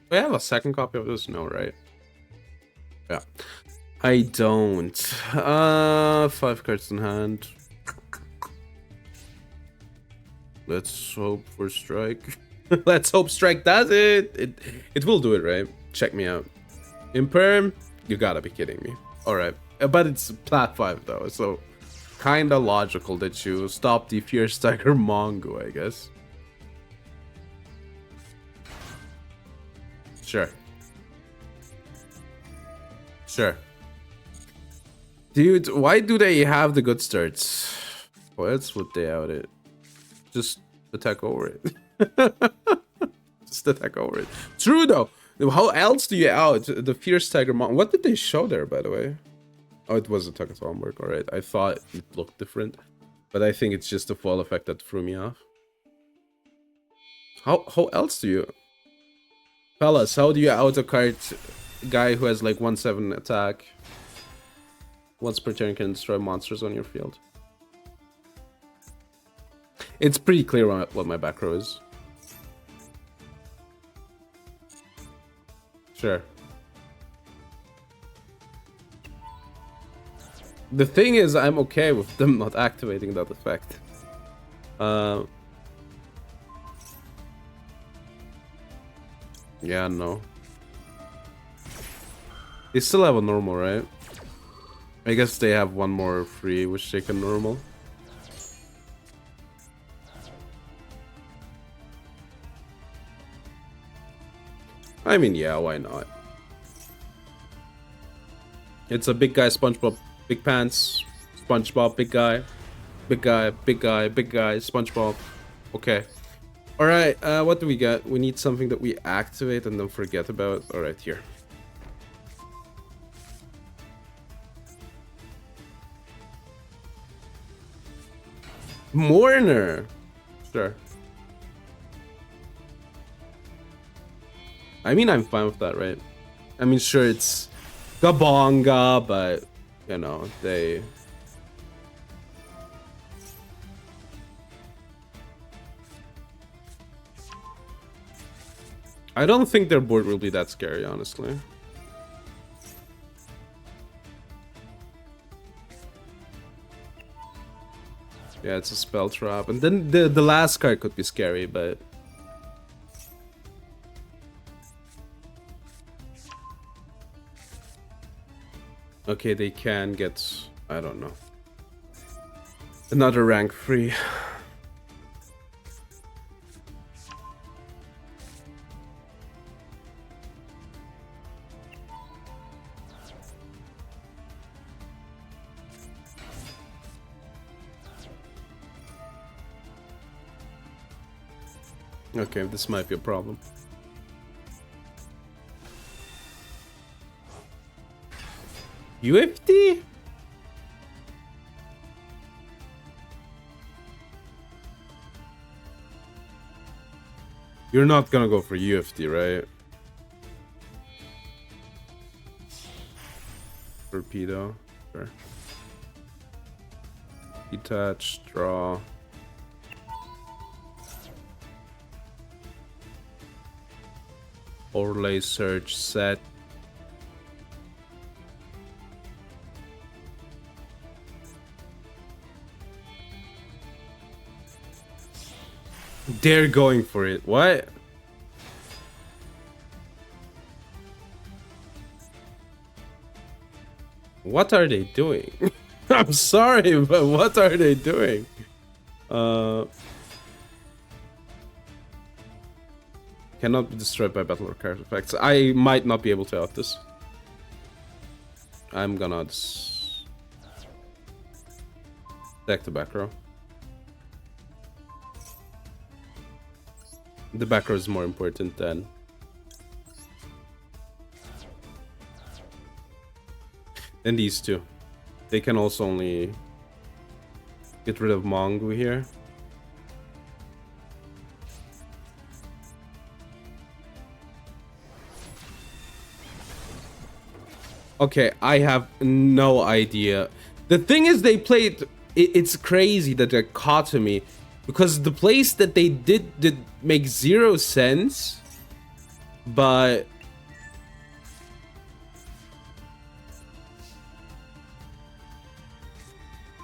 Do I have a second copy of this? No, right? Yeah. I don't. 5 cards in hand. Let's hope for strike. Let's hope strike does it. It will do it, right? Check me out. Imperm? You gotta be kidding me. Alright. But it's plat 5 though, so kinda logical that you stop the Fierce Tiger Mongo, I guess. Sure. Sure. Dude, why do they have the good starts? What else would they out it? Just attack over it. Just attack over it. True though. How else do you out the Fierce Tiger Mongo? What did they show there, by the way? Oh, it was a Tuckathon work, alright. I thought it looked different. But I think it's just the fall effect that threw me off. How else do you... Fellas, how do you out a card guy who has like 1/7 attack? Once per turn can destroy monsters on your field. It's pretty clear what my back row is. Sure. The thing is, I'm okay with them not activating that effect. Yeah, no. They still have a normal, right? I guess they have one more free, which they can normal. I mean, yeah, why not? It's a big guy, SpongeBob, big pants, SpongeBob, big guy, big guy, big guy, big guy, SpongeBob. Okay. Alright, what do we got? We need something that we activate and then forget about. Alright, here. Mourner! Sure. I mean, I'm fine with that, right? I mean, sure, it's Gabonga, but, you know, they... I don't think their board will be that scary, honestly. Yeah, it's a spell trap. And then the last card could be scary, but... Okay, they can get... I don't know. Another rank 3. Okay, this might be a problem. UFD? You're not gonna go for UFD, right? Torpedo, sure. Detach, draw. Overlay, search, set. They're going for it. What? What are they doing? I'm sorry, but what are they doing? Cannot be destroyed by battle or card effects. I might not be able to out this. I'm gonna deck the back row. The back row is more important than... And these two. They can also only get rid of Mongu here. Okay, I have no idea. The thing is, they played... It's crazy, the dichotomy. Because the place that they did make 0 sense. But...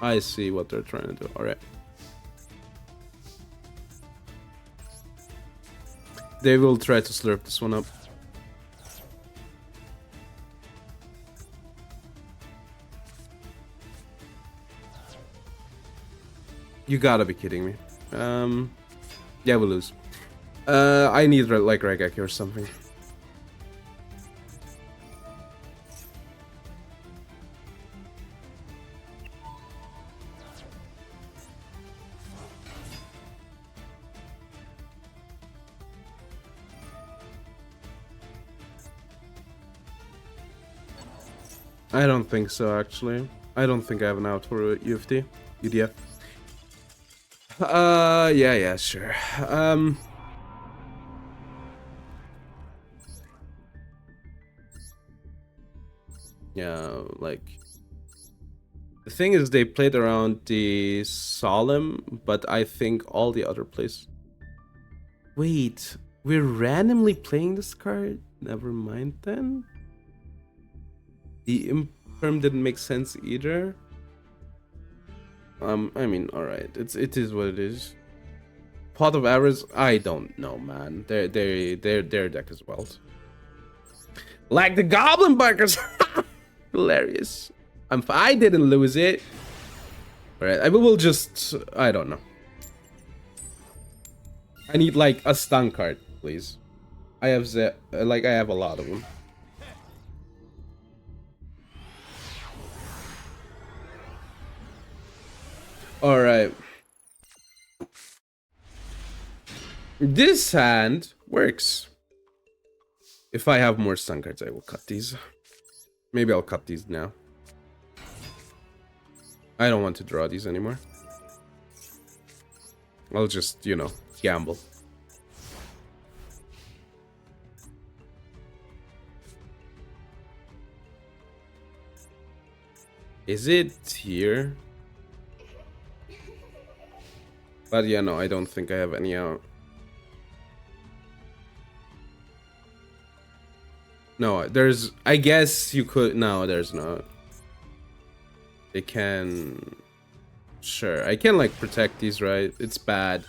I see what they're trying to do. Alright. They will try to slurp this one up. You gotta be kidding me. Yeah, we'll lose. I need like Regeki or something. I don't think so, actually. I don't think I have an out for UFT. UDF. Yeah, sure. Yeah, like... The thing is, they played around the Solemn, but I think all the other places... Wait, we're randomly playing this card? Never mind then. The Imperm didn't make sense either. I mean, alright, it is what it is. Pot of Arrows, I don't know, man. Their deck is wild. Like the Goblin Bikers! Hilarious. I didn't lose it. Alright, I will just... I don't know. I need like a stun card, please. I have I have a lot of them. Alright. This hand works. If I have more stun cards, I will cut these. Maybe I'll cut these now. I don't want to draw these anymore. I'll just, you know, gamble. Is it here? But yeah, no, I don't think I have any out. No, there's... I guess you could... No, there's not. They can... Sure, I can, like, protect these, right? It's bad.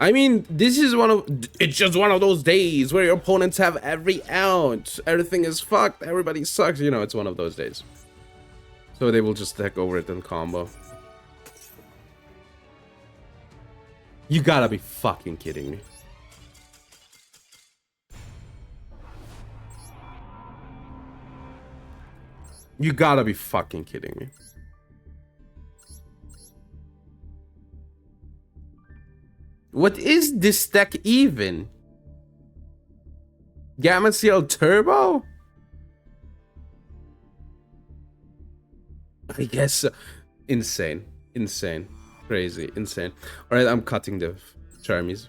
I mean, this is one of... It's just one of those days where your opponents have every out. Everything is fucked. Everybody sucks. You know, it's one of those days. So they will just deck over it and combo. You gotta be fucking kidding me. You gotta be fucking kidding me. What is this deck even? Gamma CL Turbo? I guess so. Insane. Insane. Crazy. Insane. Alright, I'm cutting the Charmies.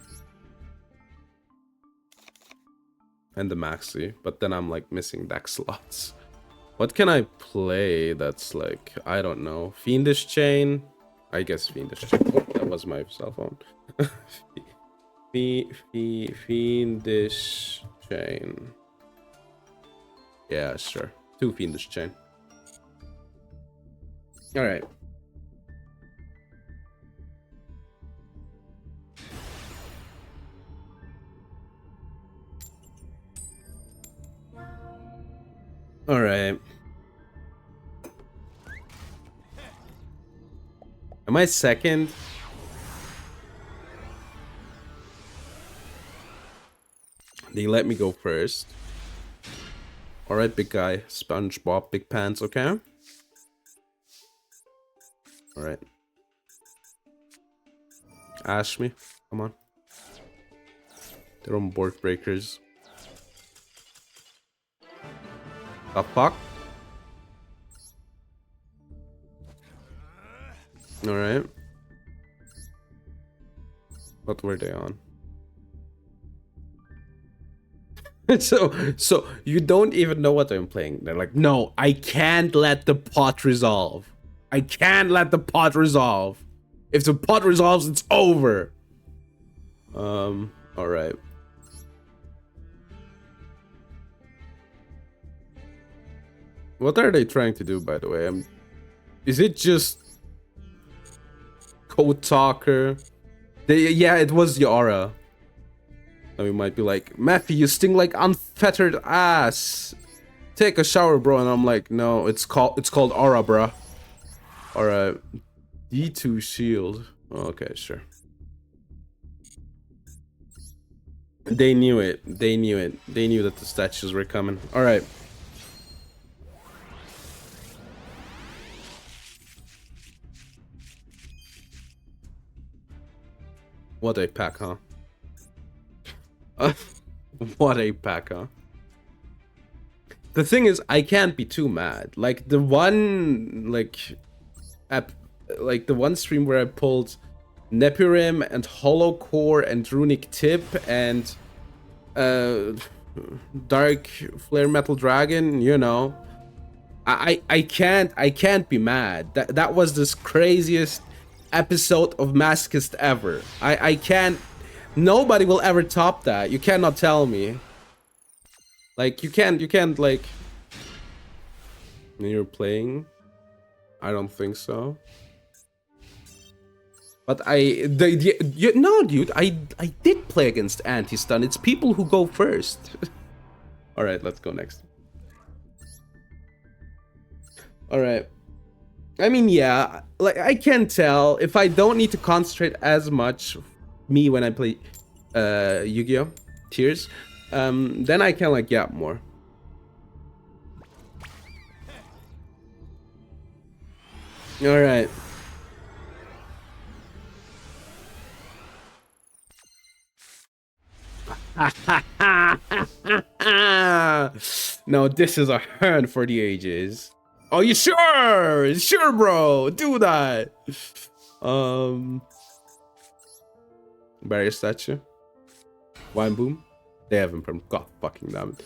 And the Maxi. But then I'm like missing deck slots. What can I play that's like, I don't know. Fiendish Chain? I guess Fiendish Chain. Oh, that was my cell phone. Fiendish Chain. Yeah, sure. 2 Fiendish Chain. Alright. Alright. Am I second? They let me go first. Alright, big guy. SpongeBob, big pants, okay? Alright. Ash me. Come on. They're on board breakers. The fuck? All right. What were they on? So you don't even know what I'm playing. They're like, no, I can't let the pot resolve. I can't let the pot resolve. If the pot resolves, it's over. All right. What are they trying to do, by the way? Is it just Code Talker? Yeah, it was Yara. And we might be like, Matthew, you sting like unfettered ass. Take a shower, bro. And I'm like, no, it's called Aura, bro. Alright. D2 shield. Okay, sure. They knew it. They knew it. They knew that the statues were coming. Alright. What a pack, huh? What a pack, huh? The thing is, I can't be too mad. Like the one, the one stream where I pulled Nepurim and Hollow Core and Runic Tip and Dark Flare Metal Dragon. You know, I can't be mad. That was this craziest episode of Masochist ever. I can't. Nobody will ever top that. You cannot tell me. Like, you can't, like... When you're playing? I don't think so. But no, dude, I did play against anti-stun. It's people who go first. Alright, let's go next. Alright. I mean, yeah, like, I can tell if I don't need to concentrate as much, me, when I play Yu-Gi-Oh! Tears, then I can, like, gap more. Alright. No, this is a hand for the ages. Oh, you sure? Sure, bro. Do that. Barrier statue. Wine boom. They haven't perm. God fucking damn it.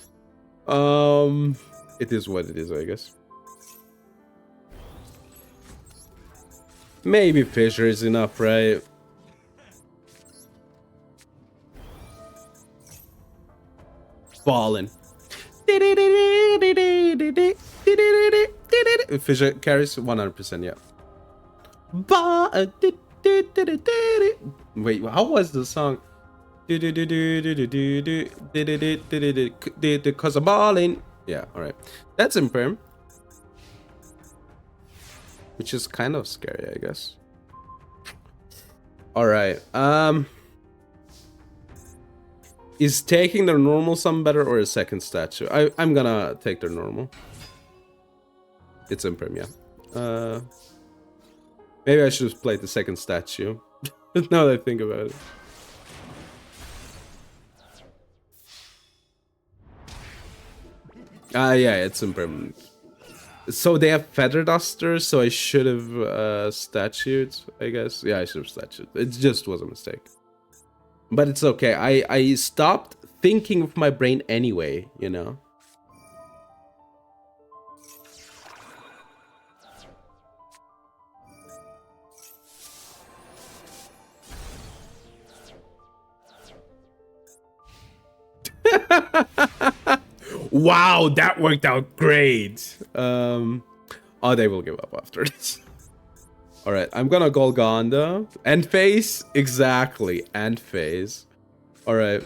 It is what it is, I guess. Maybe Fissure is enough, right? Fallen. Fissure carries 100%, yeah. Wait, how was the song? Cause I'm balling. Yeah, alright. That's imperm. Which is kind of scary, I guess. Alright, is taking their normal some better or a second statue? I'm gonna take their normal. It's imperm, yeah. Maybe I should have played the second statue. Now that I think about it. Yeah, it's impermanent. So they have feather dusters, so I should have statued, I guess. Yeah, I should have statued. It just was a mistake. But it's okay. I stopped thinking with my brain anyway, you know? Wow, that worked out great. Oh, they will give up after this. All right, I'm gonna Golgonda. End phase? Exactly, end phase. All right.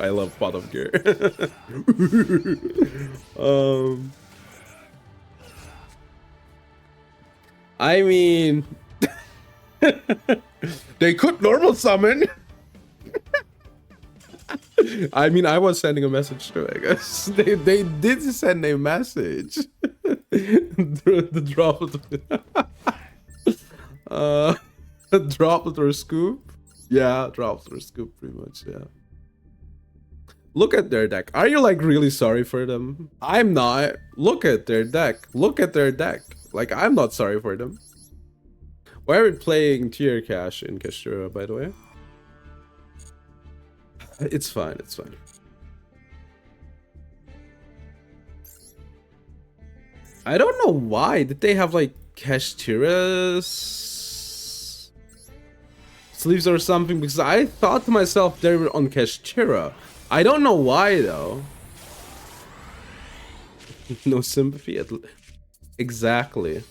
I love bottom gear. I mean, they could normal summon. I mean, I was sending a message too, I guess. They did send a message. The drop of the Droplet or scoop? Yeah, droplet or scoop, pretty much, yeah. Look at their deck. Are you like really sorry for them? I'm not. Look at their deck. Look at their deck. Like, I'm not sorry for them. Why are we playing tier cash in Kastura, by the way? It's fine, it's fine. I don't know why. Did they have like Kashtira sleeves or something? Because I thought to myself they were on Kashtira. I don't know why though. No sympathy at exactly.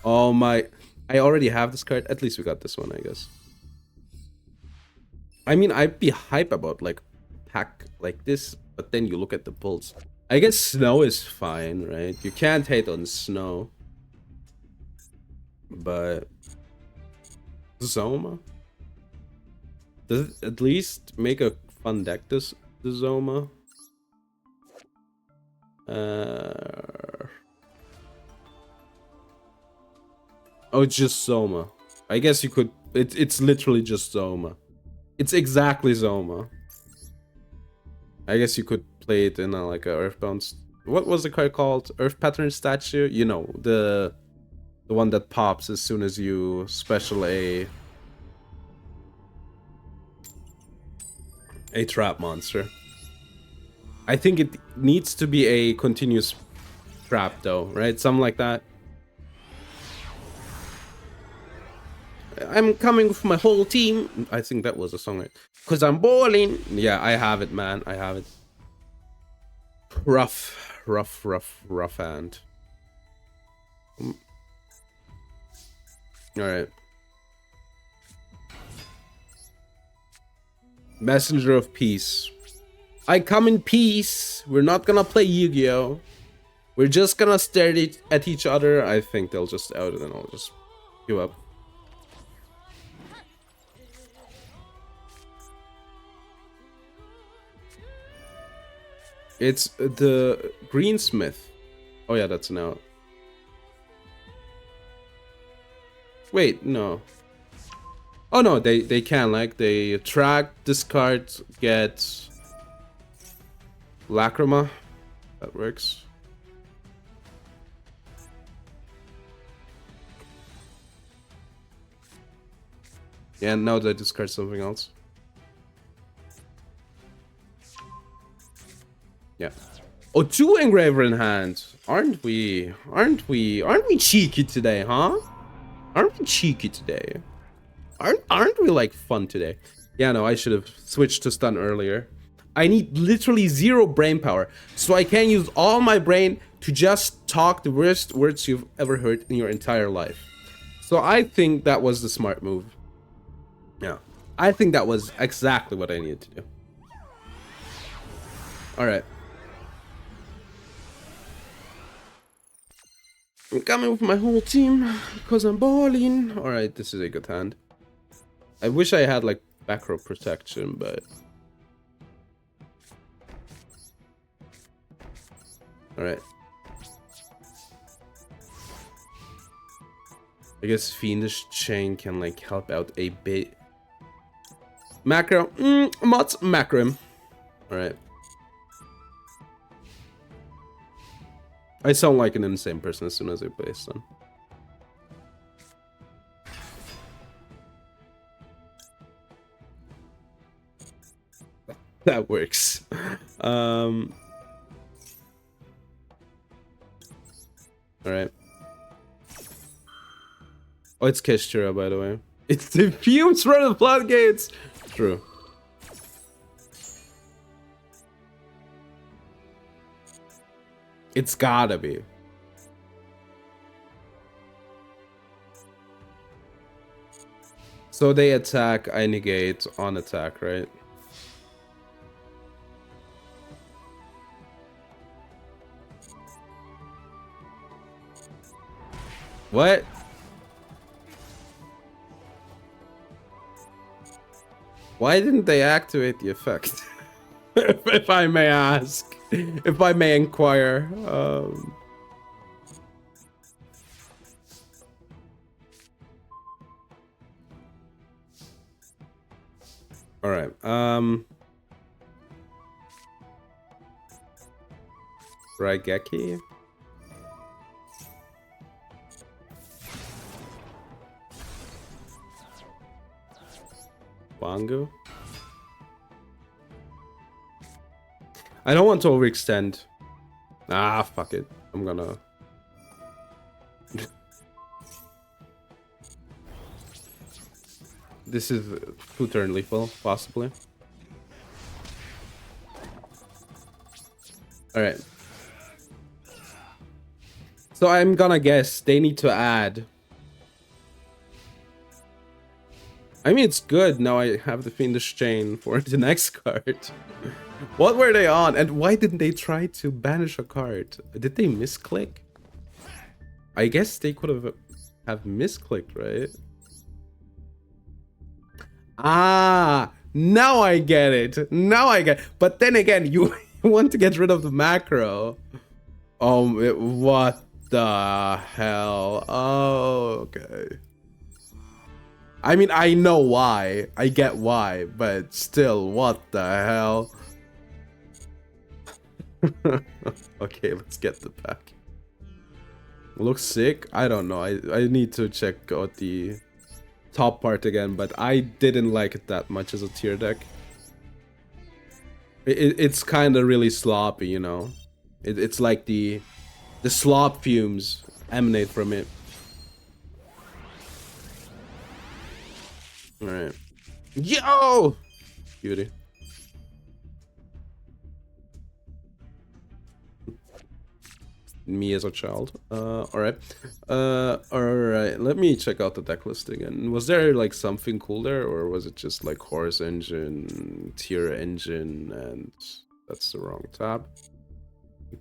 Oh my, I already have this card. At least we got this one, I guess. I mean, I'd be hype about like a pack like this, but then you look at the pulls. I guess snow is fine, right? You can't hate on snow. But Zoma? Does it at least make a fun deck, this the Zoma? Oh, it's just Zoma. I guess you could. It's literally just Zoma. It's exactly Zoma. I guess you could play it in a, like a Earthbound. What was the card called? Earth Pattern Statue. You know, the one that pops as soon as you special a trap monster. I think it needs to be a continuous trap though, right? Something like that. I'm coming with my whole team. I think that was a song, right? Cause I'm balling. Yeah, I have it, man. I have it. Rough hand. All right. Messenger of Peace. I come in peace. We're not gonna play Yu-Gi-Oh. We're just gonna stare at each other. I think they'll just out and then I'll just give up. It's the Greensmith. Oh yeah, that's an out. Wait, no. Oh no, they can, like, they track, discard, get Lacrima. That works. Yeah, now they discard something else. Yeah. Oh, 2 engraver in hand. Aren't we cheeky today, huh? Aren't we cheeky today? Aren't we like fun today? Yeah, no, I should have switched to stun earlier. I need literally 0 brain power, so I can use all my brain to just talk the worst words you've ever heard in your entire life. So I think that was the smart move. Yeah, I think that was exactly what I needed to do. All right. I'm coming with my whole team because I'm balling. All right, this is a good hand. I wish I had like back row protection, but all right. I guess Fiendish Chain can like help out a bit. Macro, mods macro. All right. I sound like an insane person as soon as I play stun. That works. All right. Oh, it's Keshira, by the way. It's the fumes from the floodgates. True. It's gotta be. So they attack, I negate on attack, right? What? Why didn't they activate the effect? If I may ask. If I may inquire. All right. Raigeki. Wangu. I don't want to overextend. Ah, fuck it. I'm gonna... This is 2-turn lethal, possibly. Alright. So I'm gonna guess they need to add... I mean, it's good. Now I have the Fiendish Chain for the next card. What were they on? And why didn't they try to banish a card? Did they misclick? I guess they could have misclicked, right? Ah, now I get it. Now I get it. But then again, you want to get rid of the macro. What the hell? Oh, okay. I mean, I know why. I get why, but still, what the hell? Okay, let's get the pack. Looks sick. I don't know. I need to check out the top part again, but I didn't like it that much as a tier deck. It's kind of really sloppy, you know. It's like the slop fumes emanate from it. All right. Yo! Beauty. Me as a child. Alright. Alright, let me check out the deck list again. Was there like something cool there, or was it just like Horse Engine, Tier Engine, and that's the wrong tab?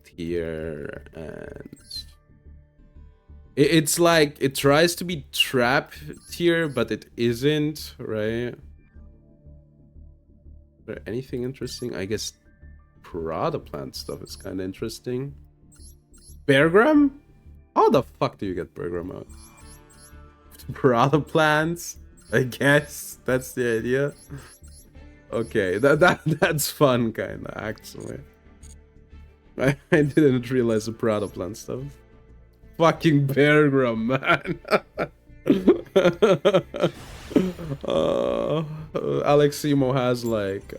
Tier, and it's like it tries to be trap tier, but it isn't, right? Is there anything interesting? I guess Prada plant stuff is kind of interesting. Beargram? How the fuck do you get Beargram out? Prada plants? I guess that's the idea. Okay, that's fun, kinda, actually. I didn't realize the Prada plant stuff. Fucking Beargram, man. Aleximo has like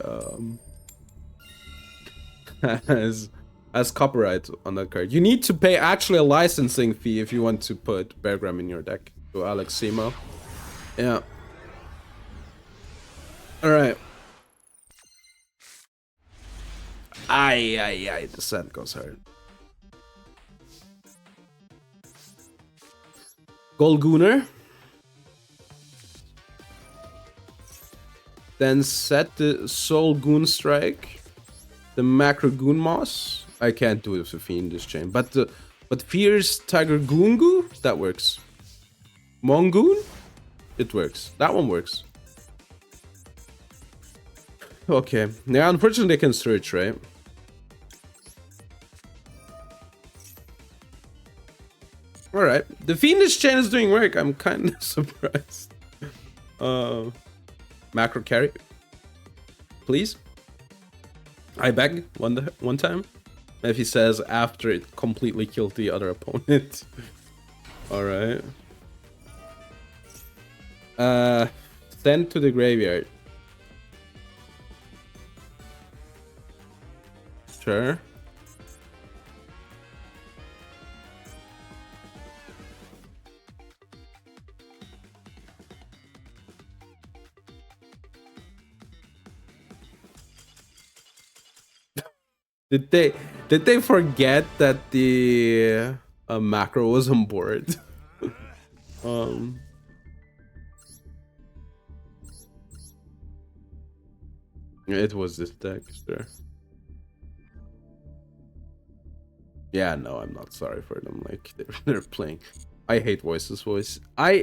has copyright on that card. You need to pay actually a licensing fee if you want to put Beargram in your deck to Aleximo. Yeah. Alright. Aye, the sand goes hard. Golgunner. Then set the Soul Goon Strike. The Macro Goon Moss. I can't do it with the Fiendish Chain. But Fierce Tiger Goongu? That works. Mongoon? It works. That one works. Okay. Yeah, unfortunately they can search, right? Alright. The Fiendish Chain is doing work. I'm kind of surprised. Macro carry. Please. I beg one time. If he says after it completely killed the other opponent. Alright. Send to the graveyard. Sure. Did they forget that the macro was on board? It was this deck, sure. Yeah, no, I'm not sorry for them. Like they're playing. I hate Voiceless Voice.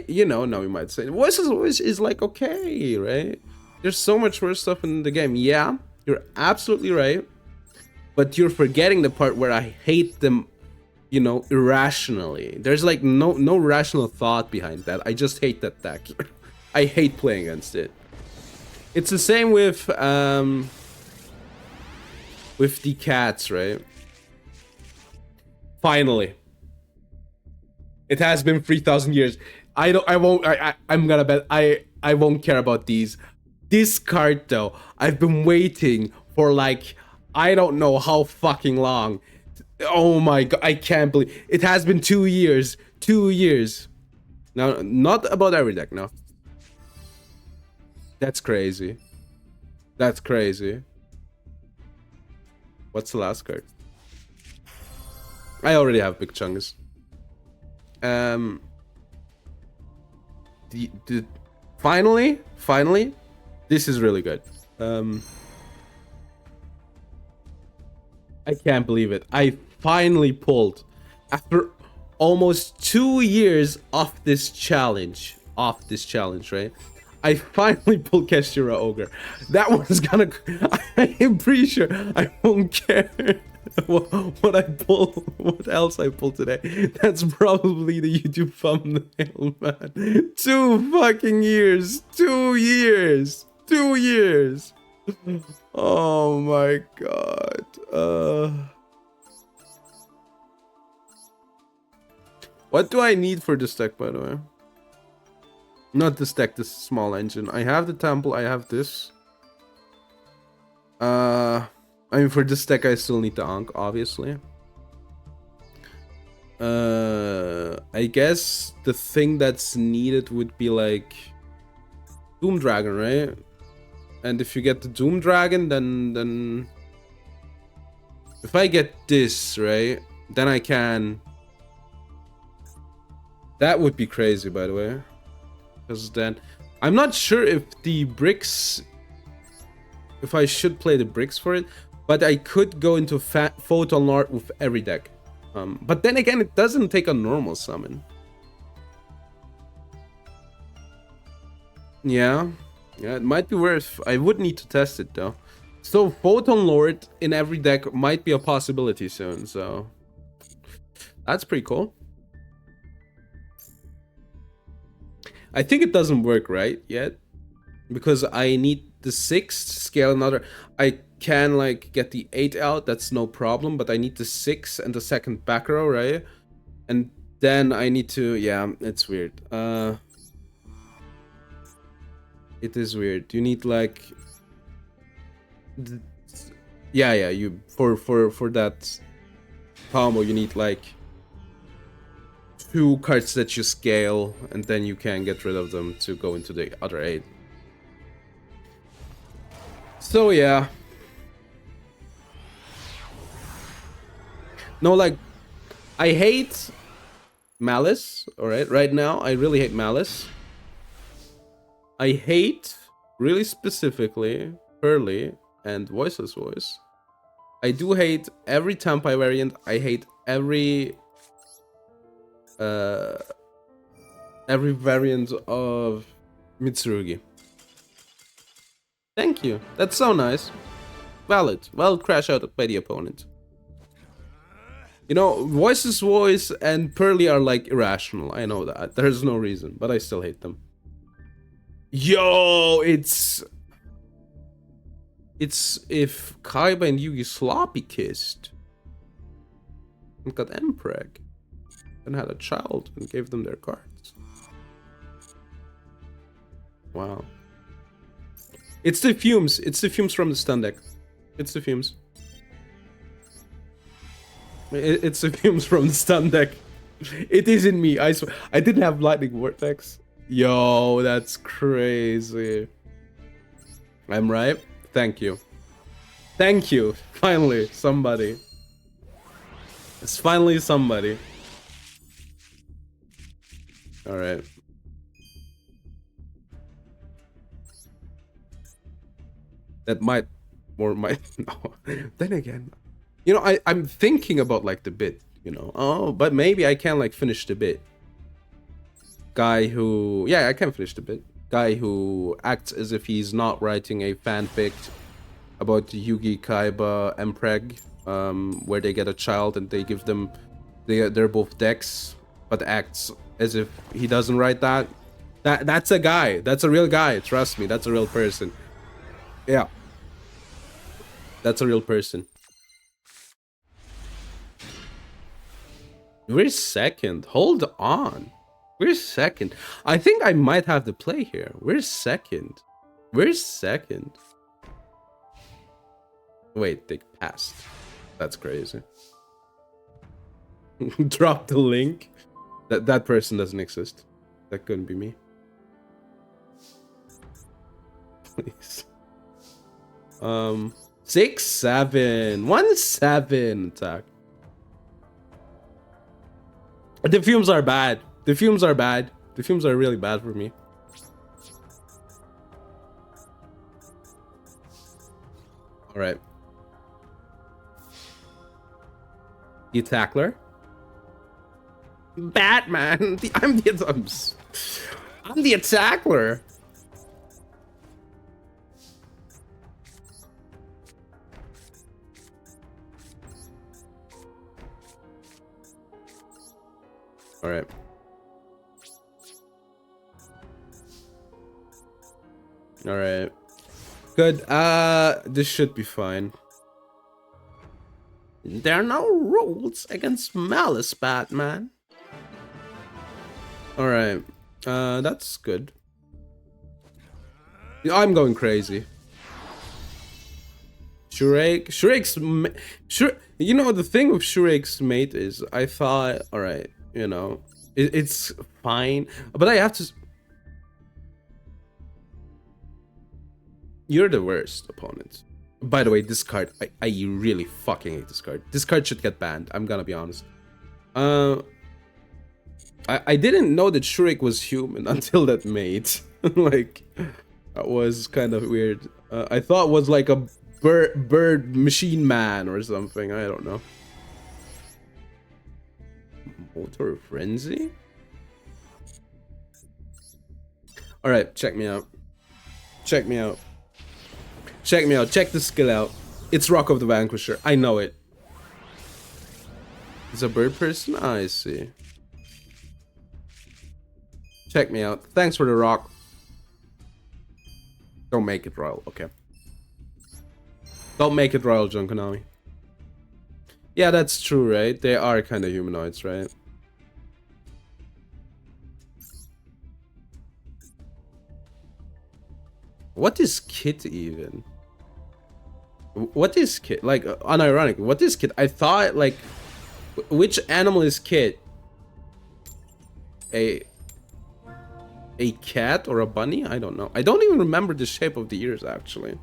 You know, now you might say Voiceless Voice is like okay, right? There's so much worse stuff in the game. Yeah, you're absolutely right. But you're forgetting the part where I hate them, you know, irrationally. There's like no rational thought behind that. I just hate that deck. I hate playing against it. It's the same with the cats, right? Finally. It has been 3,000 years. I'm gonna bet I won't care about these. This card though, I've been waiting for like, I don't know how fucking long. Oh my god, I can't believe it has been 2 years. 2 years. Now, not about every deck, no. That's crazy. That's crazy. What's the last card? I already have Big Chungus. Finally, this is really good. I can't believe it. I finally pulled, after almost 2 years off this challenge, right? I finally pulled Keshira Ogre. That one's gonna... I'm pretty sure I won't care what I pull, what else I pull today. That's probably the YouTube thumbnail, man. 2 fucking years. 2 years. 2 years. Oh my god. What do I need for this deck, by the way? Not this deck, this small engine. I have the temple, I have this. I mean, for this deck, I still need the Ankh, obviously. I guess the thing that's needed would be like Doom Dragon, right? And if you get the Doom Dragon, then if I get this, right, then I can... That would be crazy, by the way. Because then... I'm not sure if the bricks... If I should play the bricks for it. But I could go into Photon Lord with every deck. But then again, it doesn't take a normal summon. Yeah. Yeah, it might be worth... I would need to test it, though. So, Photon Lord in every deck might be a possibility soon, so... That's pretty cool. I think it doesn't work right yet. Because I need the 6 to scale another... I can, like, get the 8 out, that's no problem. But I need the 6 and the second back row, right? And then I need to... Yeah, it's weird. It is weird. You need, like... Yeah, you... For that combo, you need, like... 2 cards that you scale, and then you can get rid of them to go into the other 8. So, yeah. No, like... I hate... Malice, alright? Right now, I really hate Malice. I hate, really specifically, Pearly and Voiceless Voice. I do hate every Tampai variant. I hate every variant of Mitsurugi. Thank you. That's so nice. Valid. Well, crash out by the opponent. You know, Voiceless Voice and Pearly are like irrational. I know that. There's no reason, but I still hate them. Yo, it's if Kaiba and Yugi sloppy kissed and got Mpreg and had a child and gave them their cards. Wow. It's the fumes. It's the fumes from the stun deck. It's the fumes. It's the fumes from the stun deck. It isn't me, I swear. I didn't have Lightning Vortex. Yo, that's crazy. I'm right. Thank you. Thank you. Finally, somebody. It's finally somebody. Alright. That might... Or might... No. Then again... You know, I'm thinking about, like, the bit. You know? Oh, but maybe I can, like, finish the bit. Guy who... Yeah, I can finish the bit. Guy who acts as if he's not writing a fanfic about Yugi, Kaiba, Mpreg, where they get a child and they give them... They're both decks, but acts as if he doesn't write that. That's a guy. That's a real guy. Trust me, that's a real person. Yeah. That's a real person. We're second. Hold on. We're second. I think I might have the play here. We're second. We're second. Wait, they passed. That's crazy. Drop the link. That person doesn't exist. That couldn't be me. Please. 6-7. 1-7 attack. The fumes are bad. The fumes are bad. The fumes are really bad for me. Alright. The tackler. Batman. I'm the attacker. All right. All right. Good. This should be fine. There are no rules against malice, Batman. All right. That's good. I'm going crazy. Shurake's you know, the thing with Shurake's mate is I thought, all right, you know, it's fine, but I have to. You're the worst opponent. By the way, this card, I really fucking hate this card. This card should get banned. I'm gonna be honest. I didn't know that Shurake was human until that mate. Like, that was kind of weird. I thought it was like a bird machine man or something. I don't know. Motor Frenzy? Alright, check me out. Check me out. Check me out. Check the skill out. It's Rock of the Vanquisher. I know it. It's a bird person? I see. Check me out. Thanks for the rock. Don't make it royal. Okay. Don't make it royal, John Konami. Yeah, that's true, right? They are kind of humanoids, right? What is Kit even? What is Kit? Like, unironic. What is Kit? I thought, like, which animal is Kit? A cat or a bunny? I don't know. I don't even remember the shape of the ears, actually.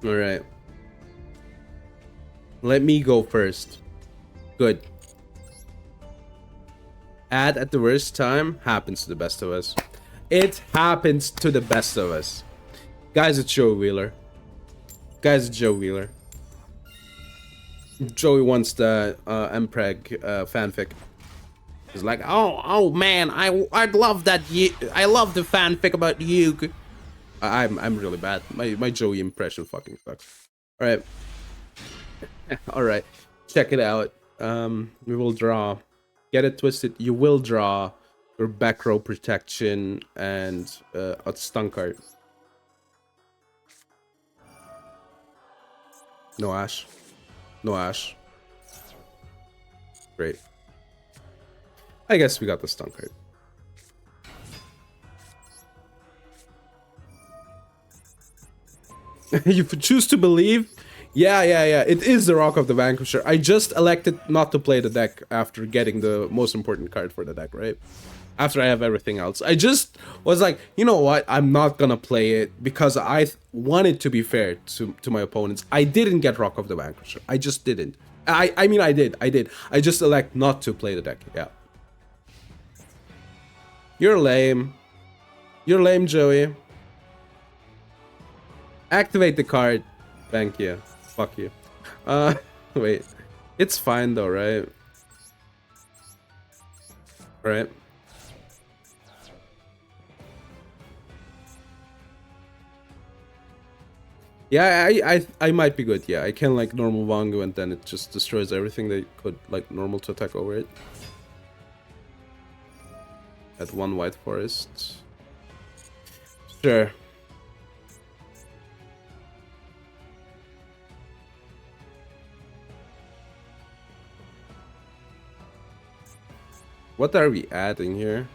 All right. Let me go first. Good. Add at the worst time happens to the best of us. It happens to the best of us. Guys, it's Joey Wheeler. Guys, it's Joe Wheeler. Joey wants the Mpreg fanfic. He's like, oh man, I love that. I love the fanfic about you. I'm really bad. My Joey impression fucking sucks. All right, all right. Check it out. We will draw. Get it twisted. You will draw your back row protection and a stun card. No Ash. No Ash. Great. I guess we got the stun card. You choose to believe? Yeah. It is the Rock of the Vanquisher. I just elected not to play the deck after getting the most important card for the deck, right? After I have everything else. I just was like, you know what? I'm not gonna play it because I wanted to be fair to my opponents. I didn't get Rock of the Vanquisher. I just didn't. I mean, I did. I just elect not to play the deck. Yeah. You're lame. You're lame, Joey. Activate the card. Thank you. Fuck you. Wait. It's fine though, right? Right. Yeah, I might be good. Yeah, I can like normal Wangu and then it just destroys everything that could like normal to attack over it. At 1 white forest. Sure. What are we adding here?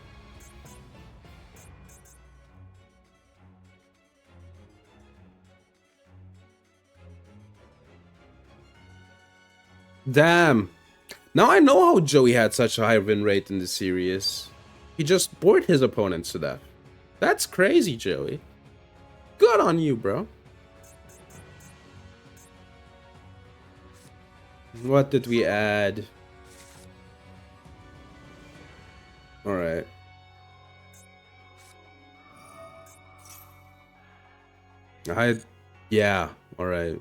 Damn. Now I know how Joey had such a high win rate in the series. He just bored his opponents to death. That's crazy, Joey. Good on you, bro. What did we add? Alright. Yeah, alright.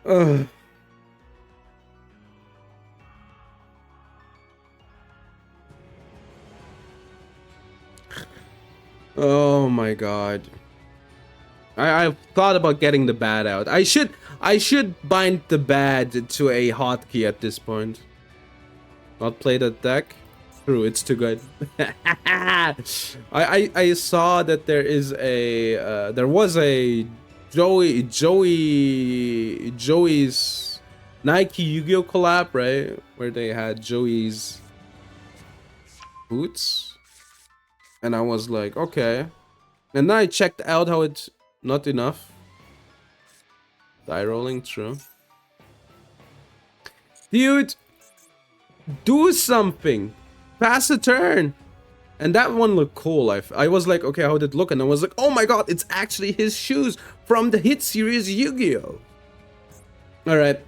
Ugh. Oh my god. I've thought about getting the bad out. I should bind the bad to a hotkey at this point. Not play that deck. True, it's too good. I saw that there is a there was a Joey's Nike Yu-Gi-Oh collab, right? Where they had Joey's boots. And I was like, okay. And then I checked out how it's not enough. Die rolling, true. Dude, do something. Pass a turn. And that one looked cool. I was like, okay, how did it look? And I was like, oh my god, it's actually his shoes from the hit series Yu-Gi-Oh. All right.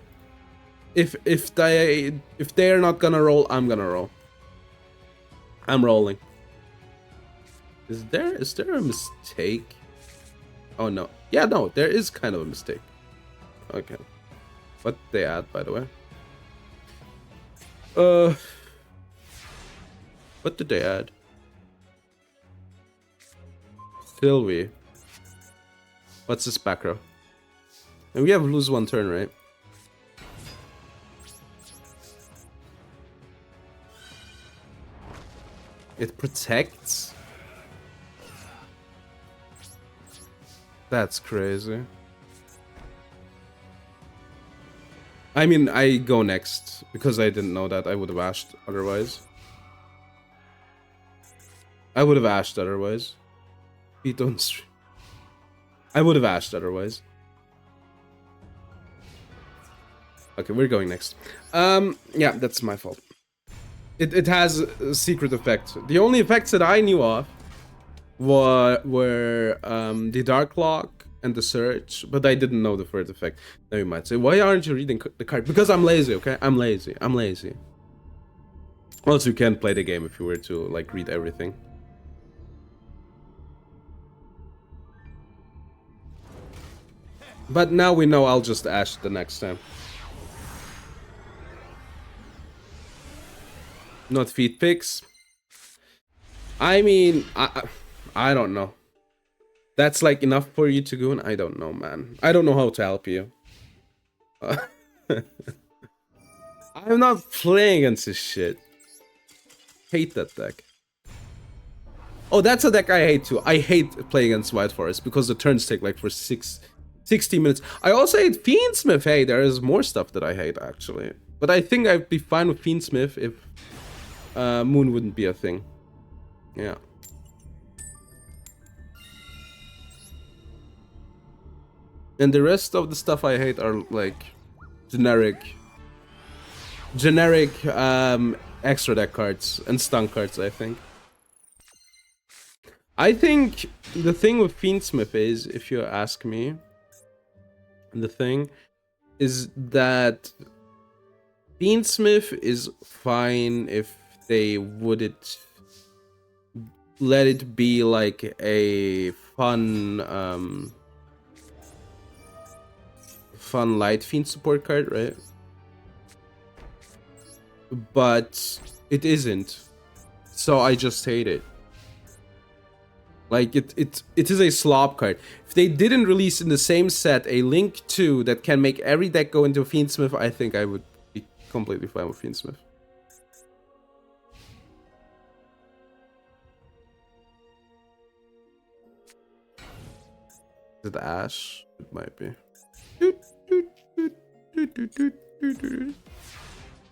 If they're not gonna roll, I'm gonna roll. I'm rolling. Is there a mistake? Oh no. Yeah, no, there is kind of a mistake. Okay. What did they add, by the way? What did they add? Sylvie. What's this back row? And we have lose 1 turn, right? It protects? That's crazy. I mean, I go next because I didn't know that. I would have ashed otherwise. I would have ashed otherwise. Feet on stream. I would have ashed otherwise. Okay, we're going next. Yeah, that's my fault. It has a secret effect. The only effects that I knew of were the Dark Lock and the Search, but I didn't know the third effect. Now you might say, why aren't you reading the card? Because I'm lazy, okay? I'm lazy. I'm lazy. Also, you can't play the game if you were to, like, read everything. But now we know I'll just ash the next time. Not feed picks. I mean, I don't know. That's like enough for you to go, and I don't know, man. I don't know how to help you. I'm not playing against this shit. Hate that deck. Oh, that's a deck I hate too. I hate playing against White Forest because the turns take like for 60 minutes. I also hate Fiendsmith. Hey, there is more stuff that I hate actually. But I think I'd be fine with Fiendsmith if Moon wouldn't be a thing. Yeah. And the rest of the stuff I hate are like generic extra deck cards and stun cards, I think. I think the thing with Fiendsmith is, if you ask me, the thing is that Fiendsmith is fine if they wouldn't let it be like a fun light fiend support card, right? But it isn't, so I just hate it. Like it is a slop card. If they didn't release in the same set a Link 2 that can make every deck go into Fiendsmith, I think I would be completely fine with Fiendsmith. Is it Ash? It might be.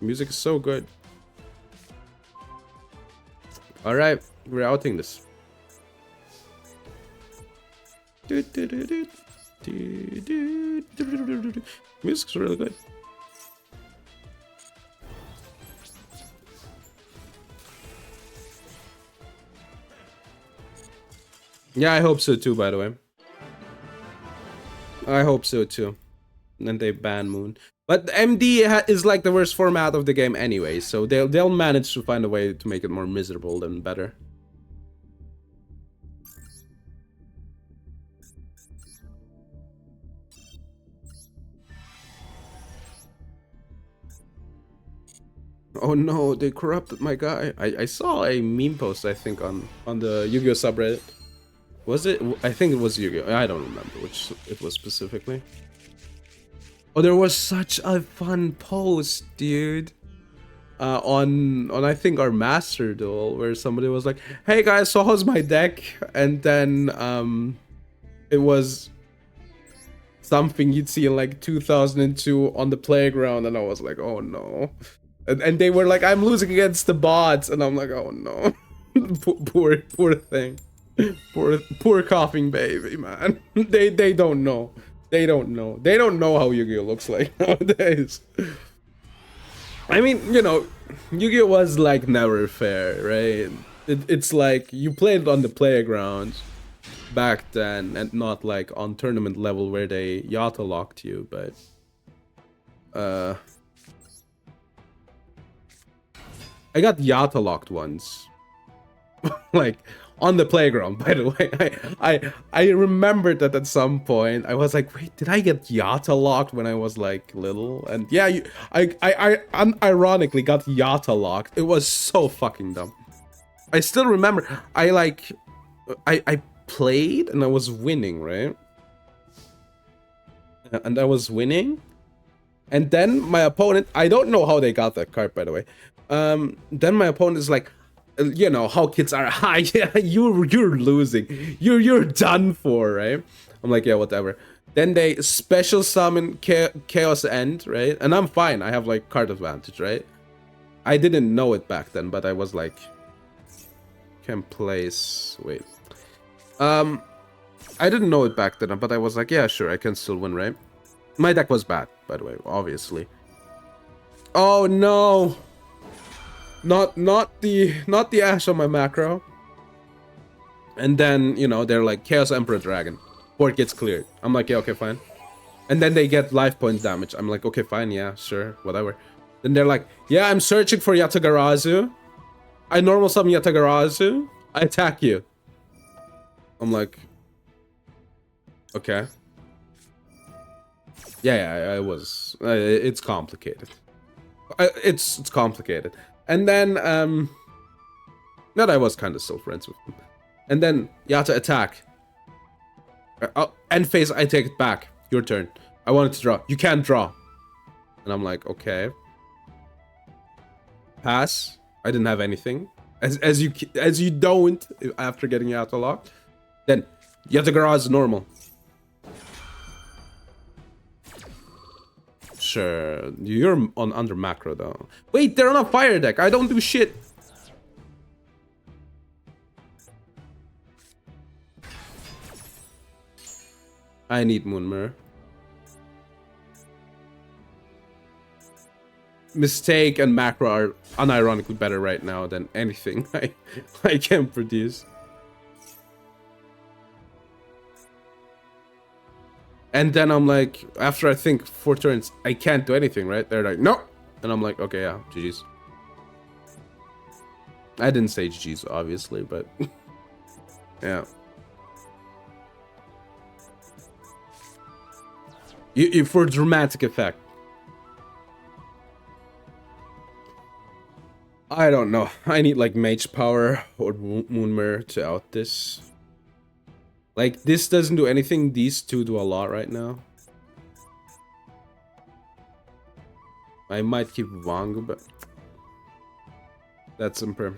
Music is so good. Alright, we're outing this. Music's really good. Yeah, I hope so too, by the way. I hope so too. And they ban Moon. But MD is like the worst format of the game anyway, so they'll manage to find a way to make it more miserable than better. Oh no, they corrupted my guy. I saw a meme post, I think, on the Yu-Gi-Oh subreddit. Was it? I think it was Yu-Gi-Oh. I don't remember which it was specifically. Oh, there was such a fun post, dude. On I think our Master Duel, where somebody was like, "Hey guys, so how's my deck?" And then it was something you'd see in like 2002 on the playground, and I was like, "Oh no." And they were like, "I'm losing against the bots," and I'm like, "Oh no." poor thing. Poor coughing baby, man. They don't know. They don't know. They don't know how Yu-Gi-Oh looks like nowadays. I mean, you know, Yu-Gi-Oh was like never fair, right? It's like you played on the playground back then, and not like on tournament level where they Yata locked you, but I got Yata locked once. Like on the playground, by the way. I remembered that at some point I was like, wait, did I get Yata locked when I was like little? And yeah, I unironically got Yata locked. It was so fucking dumb. I still remember I played and I was winning, right? And I was winning. And then my opponent, I don't know how they got that card, by the way. Then my opponent is like, you know how kids are. Yeah, you're losing. You're done for, right? I'm like, yeah, whatever. Then they special summon Chaos End, right? And I'm fine. I have like card advantage, right? I didn't know it back then, but I was like, can place. Wait. I didn't know it back then, but I was like, yeah, sure, I can still win, right? My deck was bad, by the way, obviously. Oh no. Not the Ash on my macro. And then, you know, they're like Chaos Emperor Dragon. Board gets cleared. I'm like, yeah, okay, fine. And then they get life point damage. I'm like, okay, fine, yeah, sure, whatever. Then they're like, yeah, I'm searching for Yatagarasu. I normal summon Yatagarasu. I attack you. I'm like, okay. Yeah, I was. It's complicated. It's complicated. And then, that I was kind of still friends with him. And then, Yata attack. End phase, I take it back. Your turn. I wanted to draw. You can't draw. And I'm like, okay. Pass. I didn't have anything. As you don't after getting Yata locked. Then, Yatagara is normal. Sure, you're on under macro though. Wait, they're on a fire deck. I don't do shit. I need Moonmer. Mistake and macro are unironically better right now than anything I can produce. And then I'm like, after I think 4 turns, I can't do anything, right? They're like, no. And I'm like, okay, yeah, GG's. I didn't say GG's, obviously, but yeah. You for dramatic effect. I don't know. I need like Mage Power or Moonmer to out this. Like, this doesn't do anything. These two do a lot right now. I might keep Wangu, but that's imperm.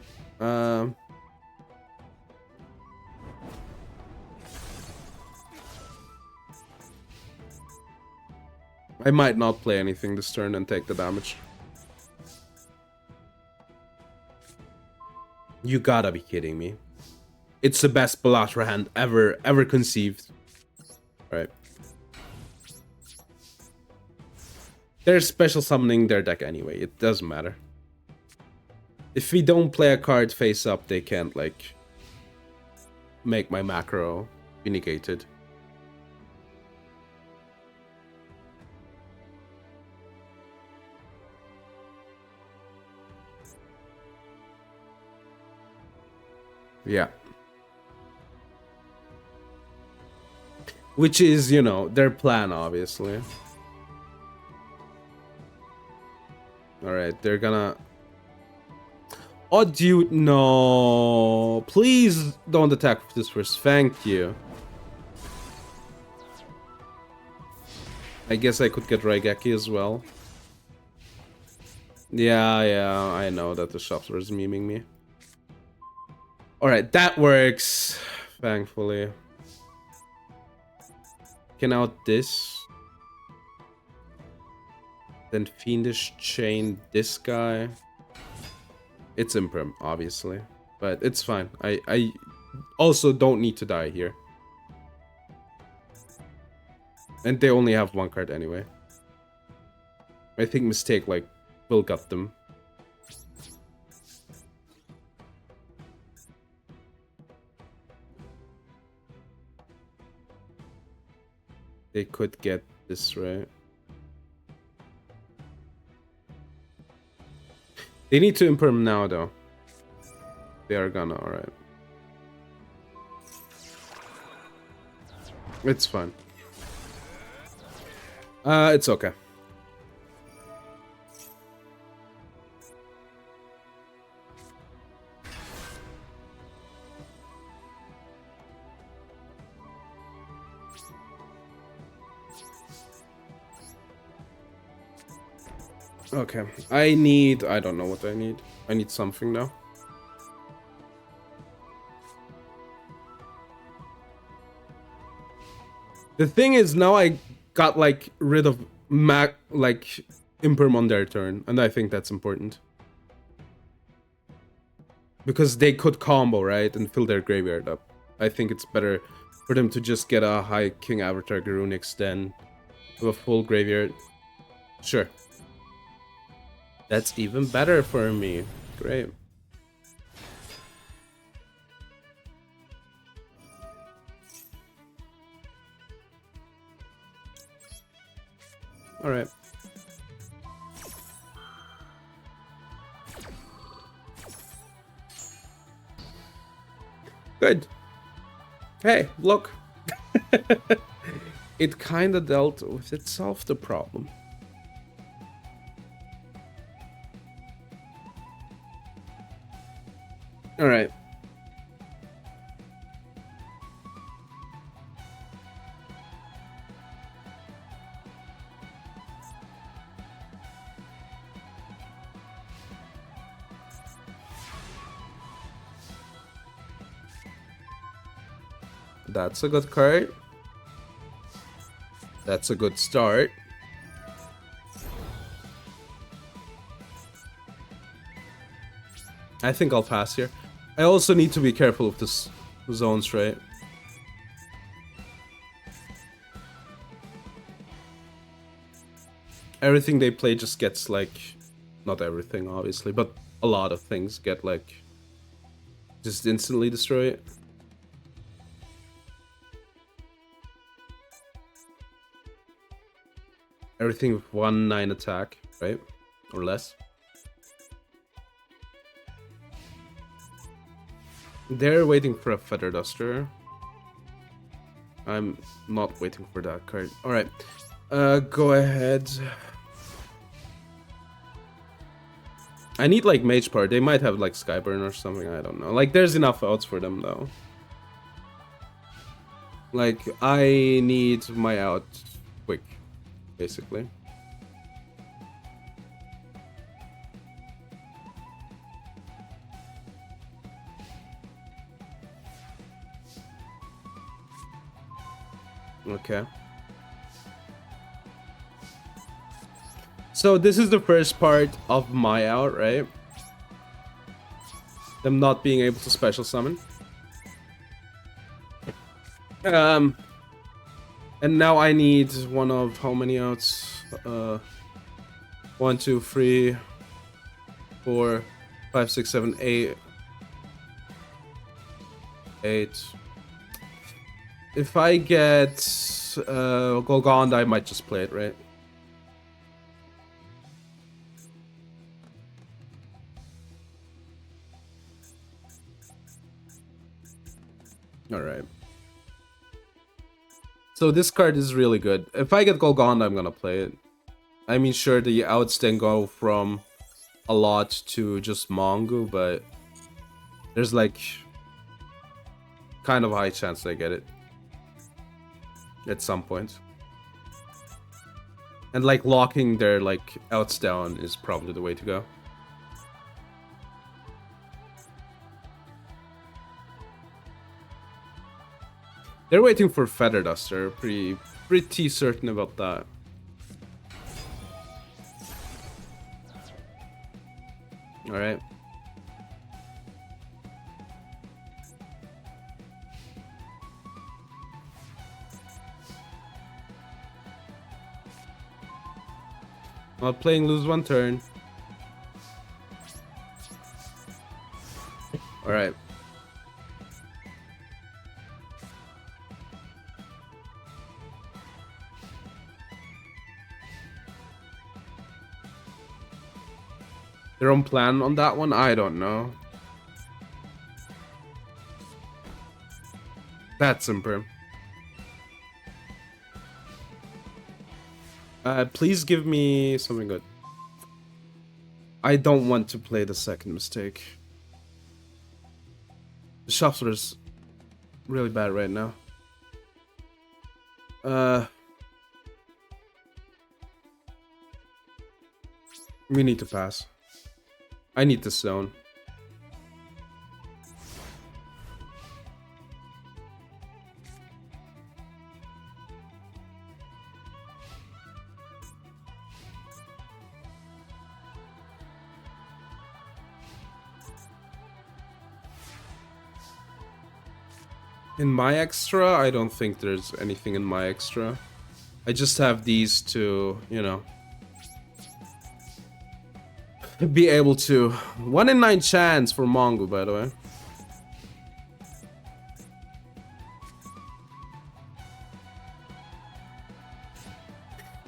I might not play anything this turn and take the damage. You gotta be kidding me. It's the best Balatra hand ever conceived. Right. They're special summoning their deck anyway. It doesn't matter. If we don't play a card face up, they can't, like, make my macro be negated. Yeah. Which is, you know, their plan, obviously. Alright, they're gonna... Oh, dude, no. Please don't attack this first. Thank you. I guess I could get Raigeki as well. Yeah, I know that the shops was memeing me. Alright, that works. Thankfully. Can out this. Then Fiendish Chain this guy. It's Imperm, obviously. But it's fine. I also don't need to die here. And they only have one card anyway. I think Mistake, like, will gut them. They could get this, right? They need to imperm now, though. They are gonna, alright. It's fine. It's okay. Okay, I don't know what I need. I need something now. The thing is, now I got, like, rid of Imperm on their turn, and I think that's important. Because they could combo, right, and fill their graveyard up. I think it's better for them to just get a high King Avatar Garunix than have a full graveyard. Sure. That's even better for me. Great. All right. Good. Hey, look. It kind of dealt with itself, the problem. All right. That's a good card. That's a good start. I think I'll pass here. I also need to be careful with this zones, right? Everything they play just gets, like, not everything obviously, but a lot of things get, like, just instantly destroyed. Everything with 1/9 attack, right? Or less. They're waiting for a Feather Duster. I'm not waiting for that card. Alright. Go ahead. I need, like, Mage Power. They might have, like, Skyburn or something. I don't know. Like, there's enough outs for them, though. Like, I need my out quick, basically. Okay. So this is the first part of my out, right? Them not being able to special summon. And now I need one of how many outs? 1, 2, 3, 4, 5, 6, 7, 8. 8. If I get Golgonda, I might just play it, right? Alright. So this card is really good. If I get Golgonda, I'm gonna play it. I mean, sure, the outs then go from a lot to just Mongo, but there's like kind of a high chance I get it at some point. And like locking their like outs down is probably the way to go. They're waiting for Feather Duster. Pretty certain about that. All right. Not playing, lose one turn. All right. Their own plan on that one? I don't know. That's imperm. Please give me something good. I don't want to play the second mistake. The Shuffler is really bad right now. We need to pass. I need this zone. In my extra, I don't think there's anything in my extra. I just have these to, you know, be able to. 1 in 9 chance for Mongo, by the way.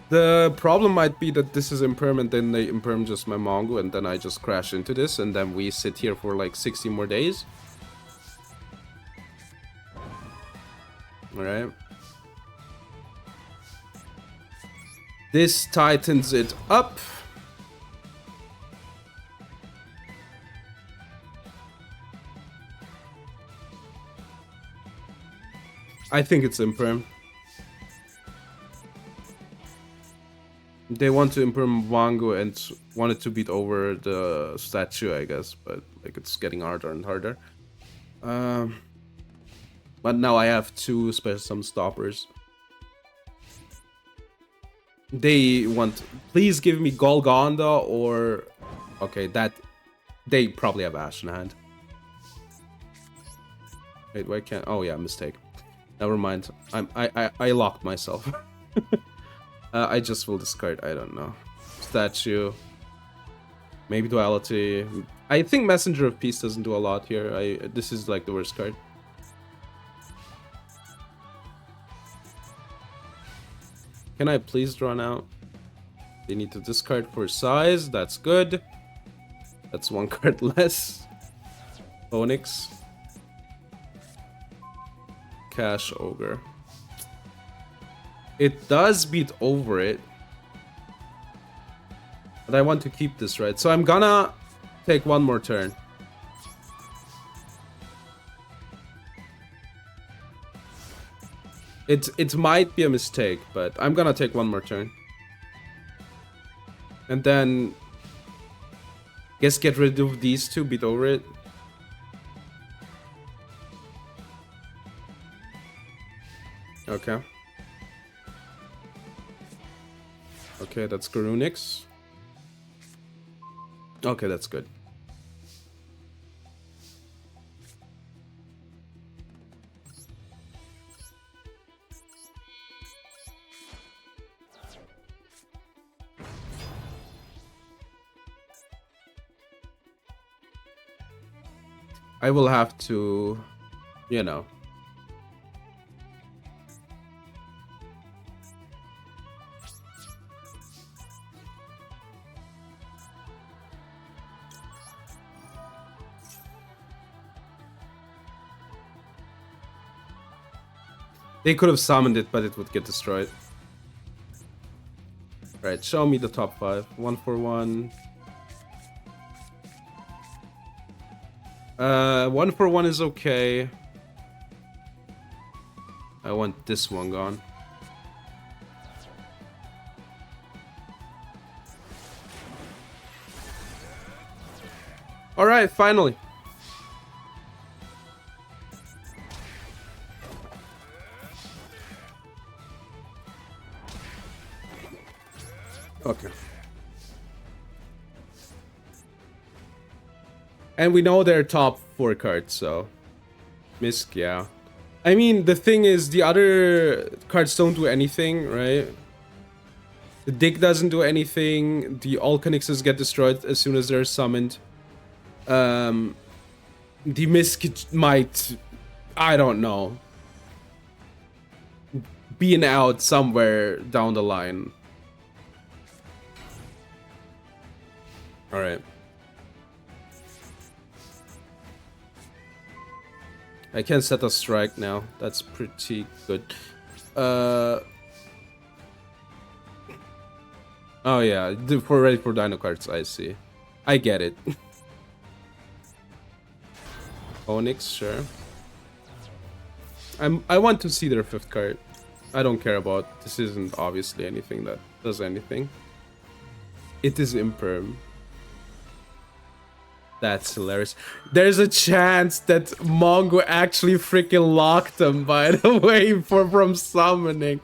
The problem might be that this is imperm and then they imperm just my Mongo and then I just crash into this and then we sit here for like 60 more days. Alright. This tightens it up. I think it's imperm. They want to imperm Wango and wanted to beat over the statue, I guess, but like it's getting harder and harder. But now I have 2 special summon stoppers. They want, please give me Golgonda or, okay, that they probably have Ash in hand. Wait, why can't? Oh yeah, mistake. Never mind. I locked myself. I just will discard. I don't know. Statue. Maybe Duality. I think Messenger of Peace doesn't do a lot here. This is like the worst card. Can I please draw now? They need to discard for size. That's good. That's 1 card less. Onyx. Cash Ogre. It does beat over it. But I want to keep this, right? So I'm gonna take 1 more turn. It might be a mistake, but I'm gonna take one more turn. And then guess get rid of these two, beat over it. Okay. Okay, that's Garunix. Okay, that's good. I will have to, you know. They could have summoned it, but it would get destroyed. Right, show me the top 5. 1 for 1. 1 for 1 is okay. I want this one gone. Alright, finally. Okay. And we know they're top 4 cards, so... Misk, yeah. I mean, the thing is, the other cards don't do anything, right? The Dig doesn't do anything. The Alkanixes get destroyed as soon as they're summoned. The Misk might... I don't know. Be an out somewhere down the line. Alright. I can set a strike now. That's pretty good. Oh yeah, for ready for Dino cards, I see. I get it. Onyx, sure. I want to see their 5th card. I don't care about... This isn't obviously anything that does anything. It is Imperm. That's hilarious. There's a chance that Mongo actually freaking locked him, by the way, from summoning.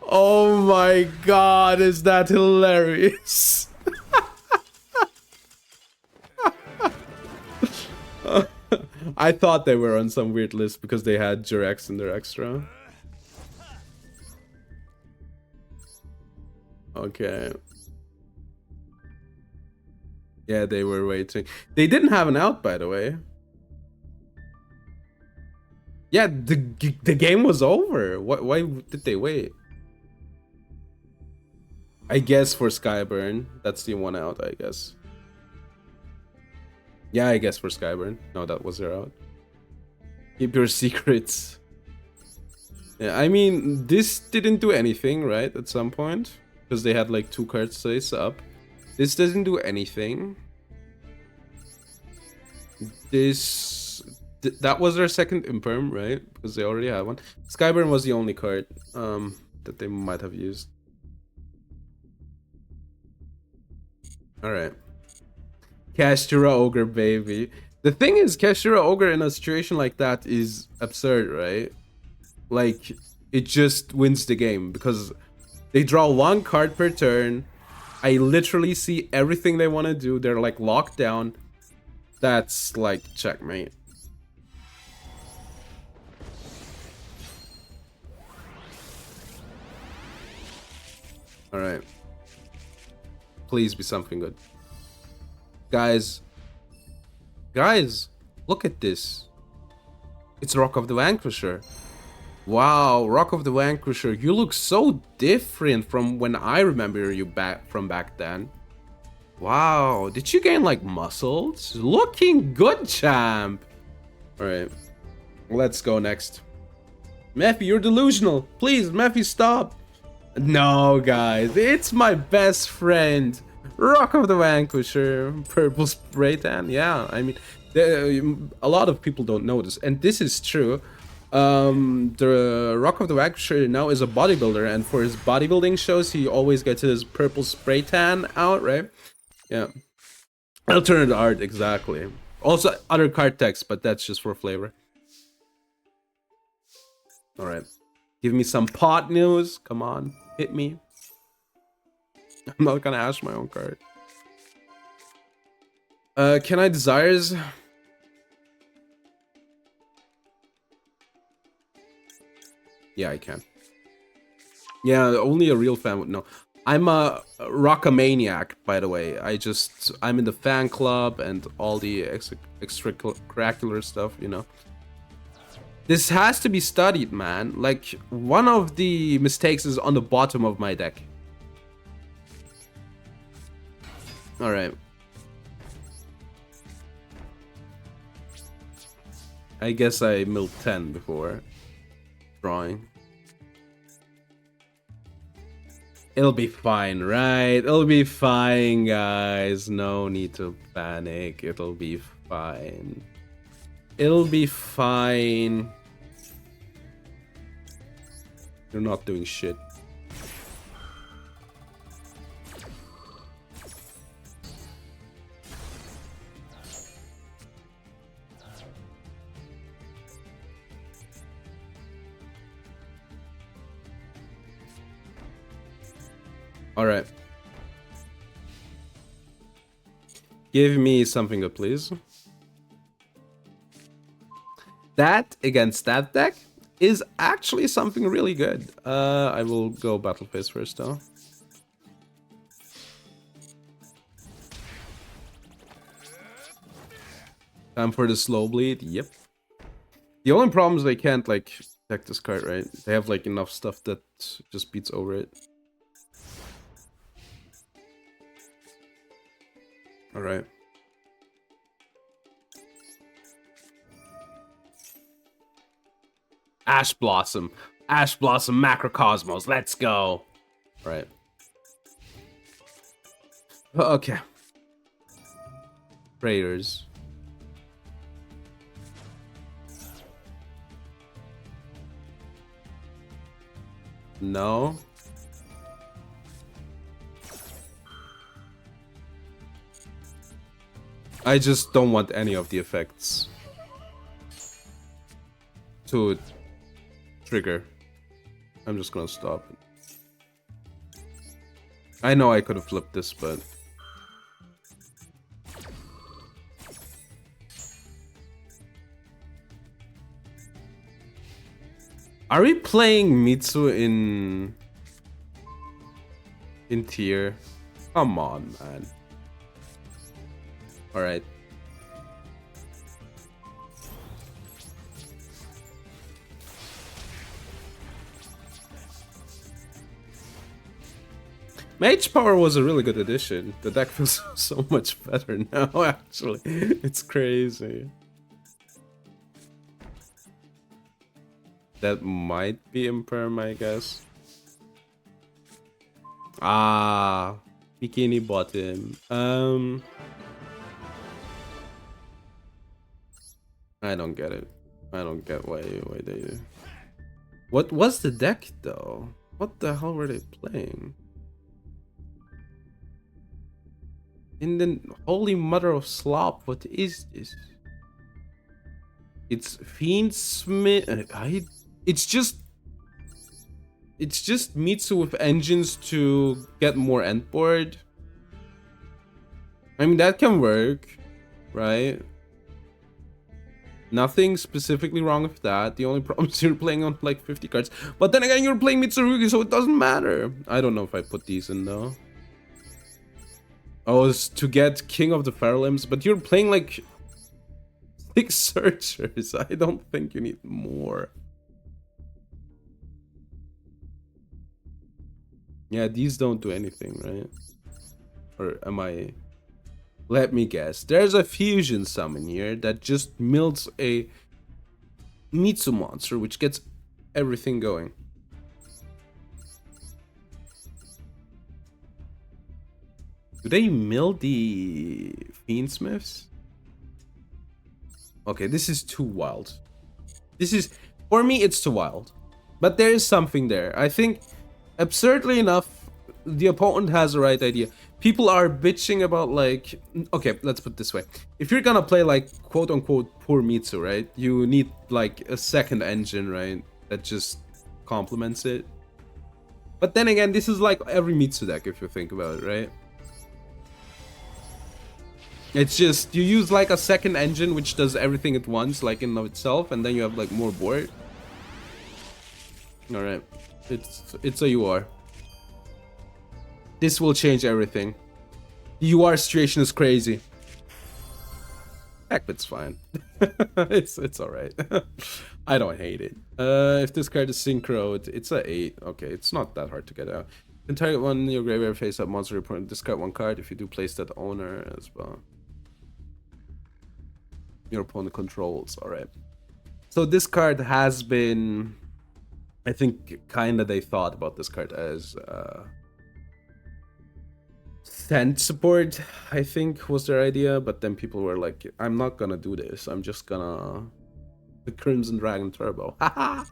Oh my god, is that hilarious? I thought they were on some weird list because they had Jurex in their extra. Okay. Yeah, they were waiting. They didn't have an out, by the way. Yeah, the game was over. Why did they wait? I guess for Skyburn. That's the one out, I guess. Yeah, I guess for Skyburn. No, that was their out. Keep your secrets. Yeah, I mean, this didn't do anything, right? At some point. Because they had like 2 cards face up. This doesn't do anything. That was their 2nd Imperm, right? Because they already had one. Skyburn was the only card that they might have used. Alright. Kashira Ogre, baby. The thing is, Kashira Ogre in a situation like that is absurd, right? Like, it just wins the game. Because they draw 1 card per turn. I literally see everything they want to do. They're like locked down. That's like checkmate. Alright. Please be something good. Guys, look at this. It's Rock of the Vanquisher. Wow, Rock of the Vanquisher, you look so different from when I remember you back then. Wow, did you gain like muscles? Looking good, champ. Alright, let's go next. Mephi, you're delusional. Please, Mephi, stop. No, guys, it's my best friend. Rock of the Vanquisher, purple spray tan. Yeah, I mean, a lot of people don't know this, and this is true. The Rock of the Waxer now is a bodybuilder, and for his bodybuilding shows, he always gets his purple spray tan out, right? Yeah. Alternate art, exactly. Also, other card text, but that's just for flavor. Alright. Give me some pot news. Come on. Hit me. I'm not gonna ask my own card. Can I desires? Yeah, I can. Yeah, only a real fan would know. I'm a Rockamaniac, by the way. I'm in the fan club and all the extracurricular stuff, you know. This has to be studied, man. Like, one of the mistakes is on the bottom of my deck. Alright. I guess I milled 10 before drawing. It'll be fine, right? It'll be fine, guys. No need to panic. It'll be fine. It'll be fine. You're not doing shit. All right. Give me something good, please. That against that deck is actually something really good. I will go battle phase first, though. Time for the slow bleed. Yep. The only problem is they can't, like, deck this card, right? They have, like, enough stuff that just beats over it. Alright. Ash Blossom. Ash Blossom Macrocosmos. Let's go. Right. Okay. Raiders. No. I just don't want any of the effects to trigger. I'm just gonna stop it. I know I could have flipped this, but... Are we playing Mitsu in tier? Come on, man. Alright. Mage Power was a really good addition. The deck feels so much better now, actually. It's crazy. That might be Imperm, I guess. Ah, Bikini Bottom. I don't get it. I don't get why they do. What was the deck though? What the hell were they playing? In the holy mother of slop, what is this? It's Fiendsmith. It's just Mitsu with engines to get more end board. I mean, that can work, right? Nothing specifically wrong with that. The only problem is you're playing on like 50 cards. But then again, you're playing Mitsurugi, so it doesn't matter. I don't know if I put these in though. Oh, it's to get King of the Feral Imps, but you're playing like 6 searchers. I don't think you need more. Yeah, these don't do anything, right? Or am I... Let me guess. There's a fusion summon here that just milds a Mitsu monster, which gets everything going. Do they mill the Fiendsmiths? Okay, this is too wild. This is... For me, it's too wild. But there is something there. I think, absurdly enough, the opponent has the right idea. People are bitching about, like... Okay, let's put it this way. If you're gonna play, like, quote-unquote poor Mitsu, right? You need, like, a second engine, right? That just complements it. But then again, this is like every Mitsu deck, if you think about it, right? It's just, you use, like, a second engine, which does everything at once, like, in and of itself, and then you have, like, more board. Alright. It's a UR. This will change everything. The UR situation is crazy. Heck, it's fine. it's alright. I don't hate it. If this card is synchroed, it's a 8. Okay, it's not that hard to get out. You can target one in your graveyard face up monster opponent, discard one card if you do place that owner as well. Your opponent controls, alright. So this card has been, I think, kinda they thought about this card as sand support, I think, was their idea, but then people were like, I'm not gonna do this, I'm just gonna the Crimson Dragon Turbo. Haha.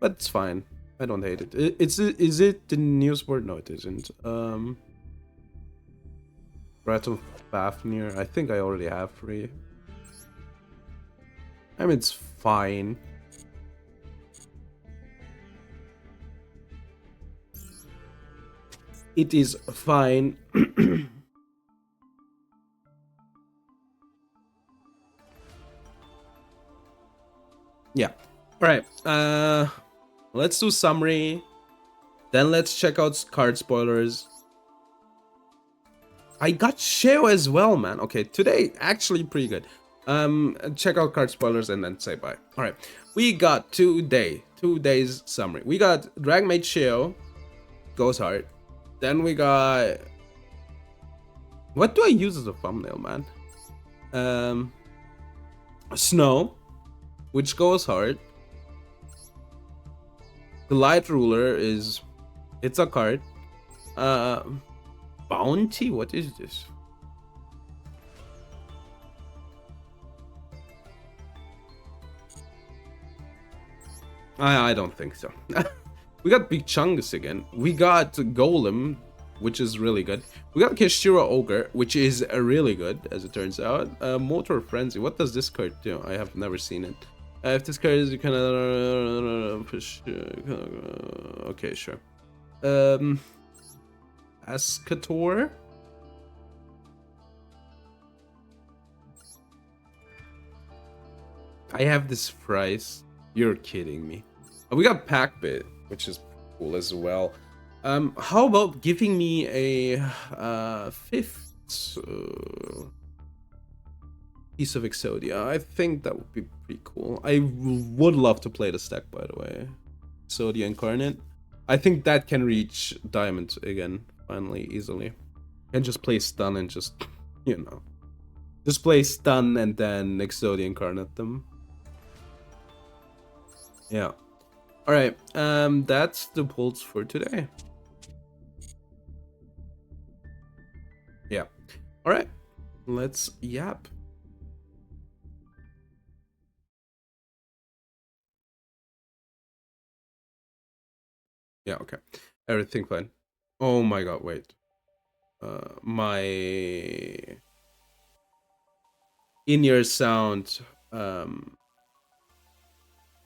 But it's fine. I don't hate it. Is it the news word? No, it isn't. Breath of Fafnir. I think I already have 3. I mean, it's fine. It is fine. Yeah. Alright. Let's do summary. Then let's check out card spoilers. I got Sheo as well, man. Okay, today actually pretty good. Check out card spoilers and then say bye. Alright. We got today's summary. We got Dragon Maid Sheo. Goes hard. Then we got... What do I use as a thumbnail, man? Snow, which goes hard. The Light Ruler is... It's a card. Bounty? What is this? I don't think so. We got Big Chungus again. We got Golem, which is really good. We got Kishira Ogre, which is really good, as it turns out. Motor Frenzy. What does this card do? I have never seen it. If this card is, you can push. Okay, sure. Escator. I have this price. You're kidding me. We got Packbit, which is cool as well. How about giving me a 5th piece of Exodia? I think that would be pretty cool. I would love to play this deck, by the way. Exodia Incarnate. I think that can reach Diamond again, finally, easily. And just play Stun and just, you know. Just play Stun and then Exodia Incarnate them. Yeah. Alright, that's the pulls for today. Yeah. Alright, let's yap. Yeah, okay. Everything fine. Oh my god, wait. My in-ear sound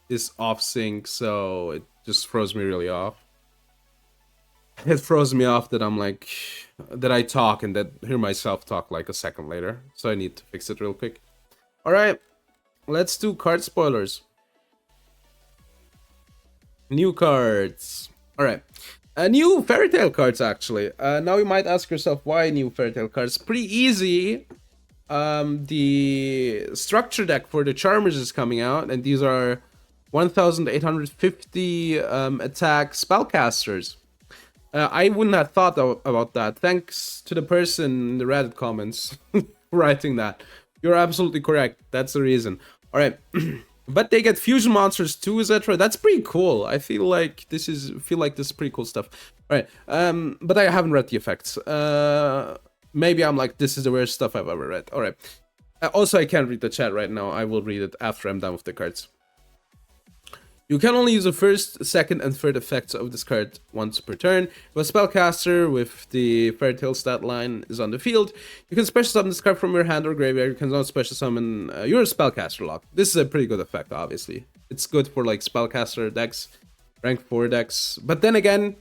is off sync, so it just throws me really off. It throws me off that I'm like, that I talk and that hear myself talk like a second later. So I need to fix it real quick. Alright, let's do card spoilers. New cards. Alright. New Fairy Tail cards, actually. Now you might ask yourself, why new Fairy Tail cards? Pretty easy. The structure deck for the Charmers is coming out, and these are 1,850 attack spellcasters. I wouldn't have thought about that. Thanks to the person in the Reddit comments writing that. You're absolutely correct. That's the reason. Alright. But they get fusion monsters too, etc. That's pretty cool. I feel like this is pretty cool stuff. Alright. But I haven't read the effects. Maybe I'm like, this is the worst stuff I've ever read. Alright. Also, I can't read the chat right now. I will read it after I'm done with the cards. You can only use the first, second, and third effects of this card once per turn. If a spellcaster with the Fairy Tail stat line is on the field, you can special summon this card from your hand or graveyard. You can also special summon your spellcaster lock. This is a pretty good effect, obviously. It's good for like spellcaster decks, rank 4 decks. But then again,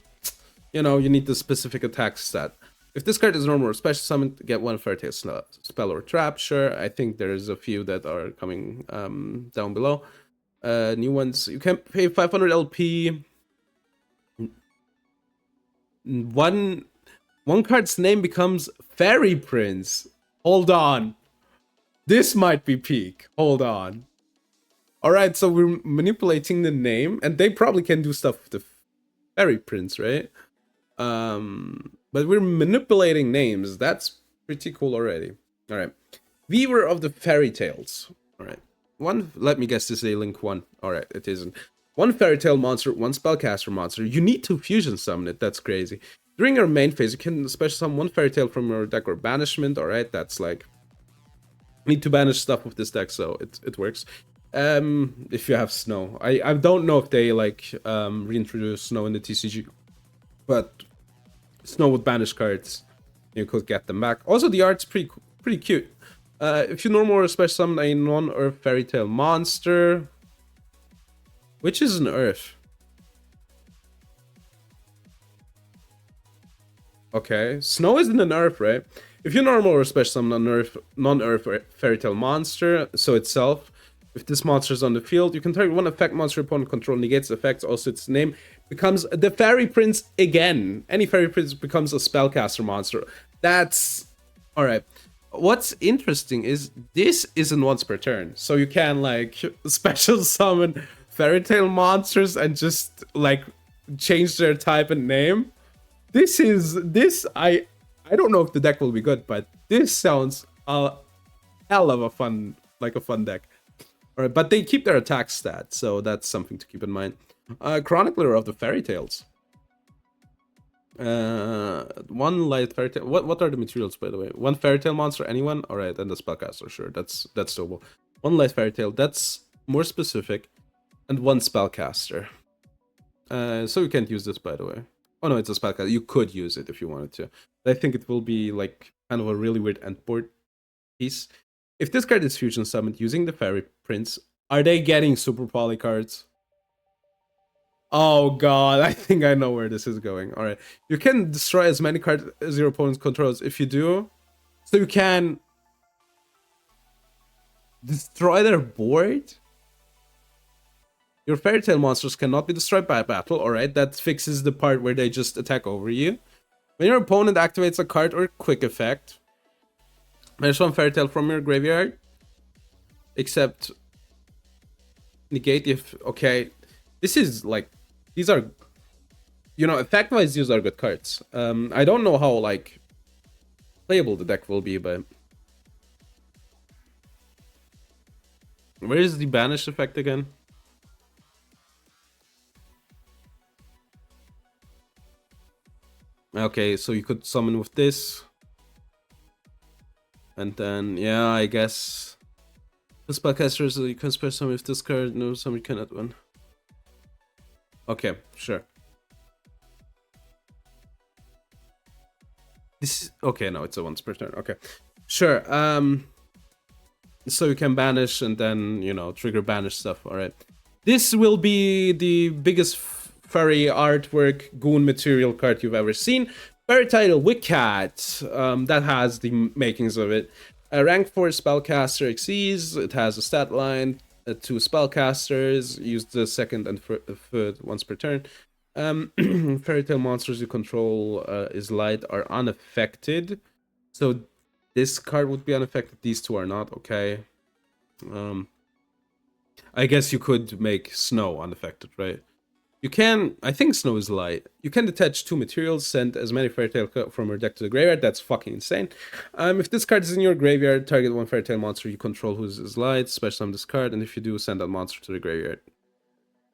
you know, you need the specific attack stat. If this card is normal or special summon, get one Fairy Tail spell or trap. Sure, I think there's a few that are coming down below. New ones. You can pay 500 LP. One card's name becomes Fairy Prince. Hold on. This might be peak. Hold on. Alright, so we're manipulating the name, and they probably can do stuff with the Fairy Prince, right? But we're manipulating names. That's pretty cool already. Alright. Weaver of the Fairy Tales. Alright. Let me guess, this is a Link 1. Alright, it isn't. One Fairy Tail monster, one Spellcaster monster. You need to fusion summon it. That's crazy. During your main phase, you can special summon one Fairy Tail from your deck or banishment. Alright, that's like... Need to banish stuff with this deck, so it works. If you have Snow. I don't know if they like reintroduce Snow in the TCG. But Snow with banish cards, you could get them back. Also, the art's pretty cute. If you normal or special summon a non-Earth Fairy Tail monster, which is an Earth. Okay, Snow isn't an Earth, right? If you normal or special summon an non-Earth Fairy Tail monster, so itself, if this monster is on the field, you can target one effect monster opponent control negates effects. Also, its name becomes the Fairy Prince again. Any Fairy Prince becomes a spellcaster monster. That's alright. What's interesting is this isn't once per turn, so you can like special summon Fairy Tail monsters and just like change their type and name. I don't know if the deck will be good, but this sounds a hell of a fun deck. Alright, but they keep their attack stat, so that's something to keep in mind. Chronicler of the Fairy Tales. One light Fairy Tail. What are the materials, by the way? One Fairy Tail monster, anyone? Alright, and the Spellcaster, sure. That's doable. One light Fairy Tail, that's more specific. And one Spellcaster. So you can't use this, by the way. Oh no, it's a Spellcaster. You could use it if you wanted to. But I think it will be like kind of a really weird endboard piece. If this card is fusion summoned using the Fairy Prince, are they getting Super Poly cards? Oh god, I think I know where this is going. Alright. You can destroy as many cards as your opponent controls. If you do, so you can destroy their board? Your Fairy Tail monsters cannot be destroyed by battle. Alright, that fixes the part where they just attack over you. When your opponent activates a card or quick effect, there's one Fairy Tail from your graveyard. Except negate if... Okay, this is like... These are... You know, effect-wise, these are good cards. I don't know how, like, playable the deck will be, but... Where is the banish effect again? Okay, so you could summon with this. And then, yeah, I guess... The spellcasters, you can special summon with this card, no, some you cannot win. Okay, sure. This is... Okay, no, it's a once per turn, okay. Sure, so you can banish and then, you know, trigger banish stuff, alright. This will be the biggest furry artwork goon material card you've ever seen. Fairy Tail Wickcat, that has the makings of it. Rank 4 spellcaster exceeds, it has a stat line, 2 spellcasters, use the second and third once per turn. Fairy Tail monsters you control is light are unaffected. So this card would be unaffected, these two are not, okay. I guess you could make Snow unaffected, right? You can, I think Snow is light. You can detach 2 materials, send as many Fairy Tail from your deck to the graveyard. That's fucking insane. If this card is in your graveyard, target one Fairy Tail monster you control who is light, special summon this card, and if you do, send that monster to the graveyard.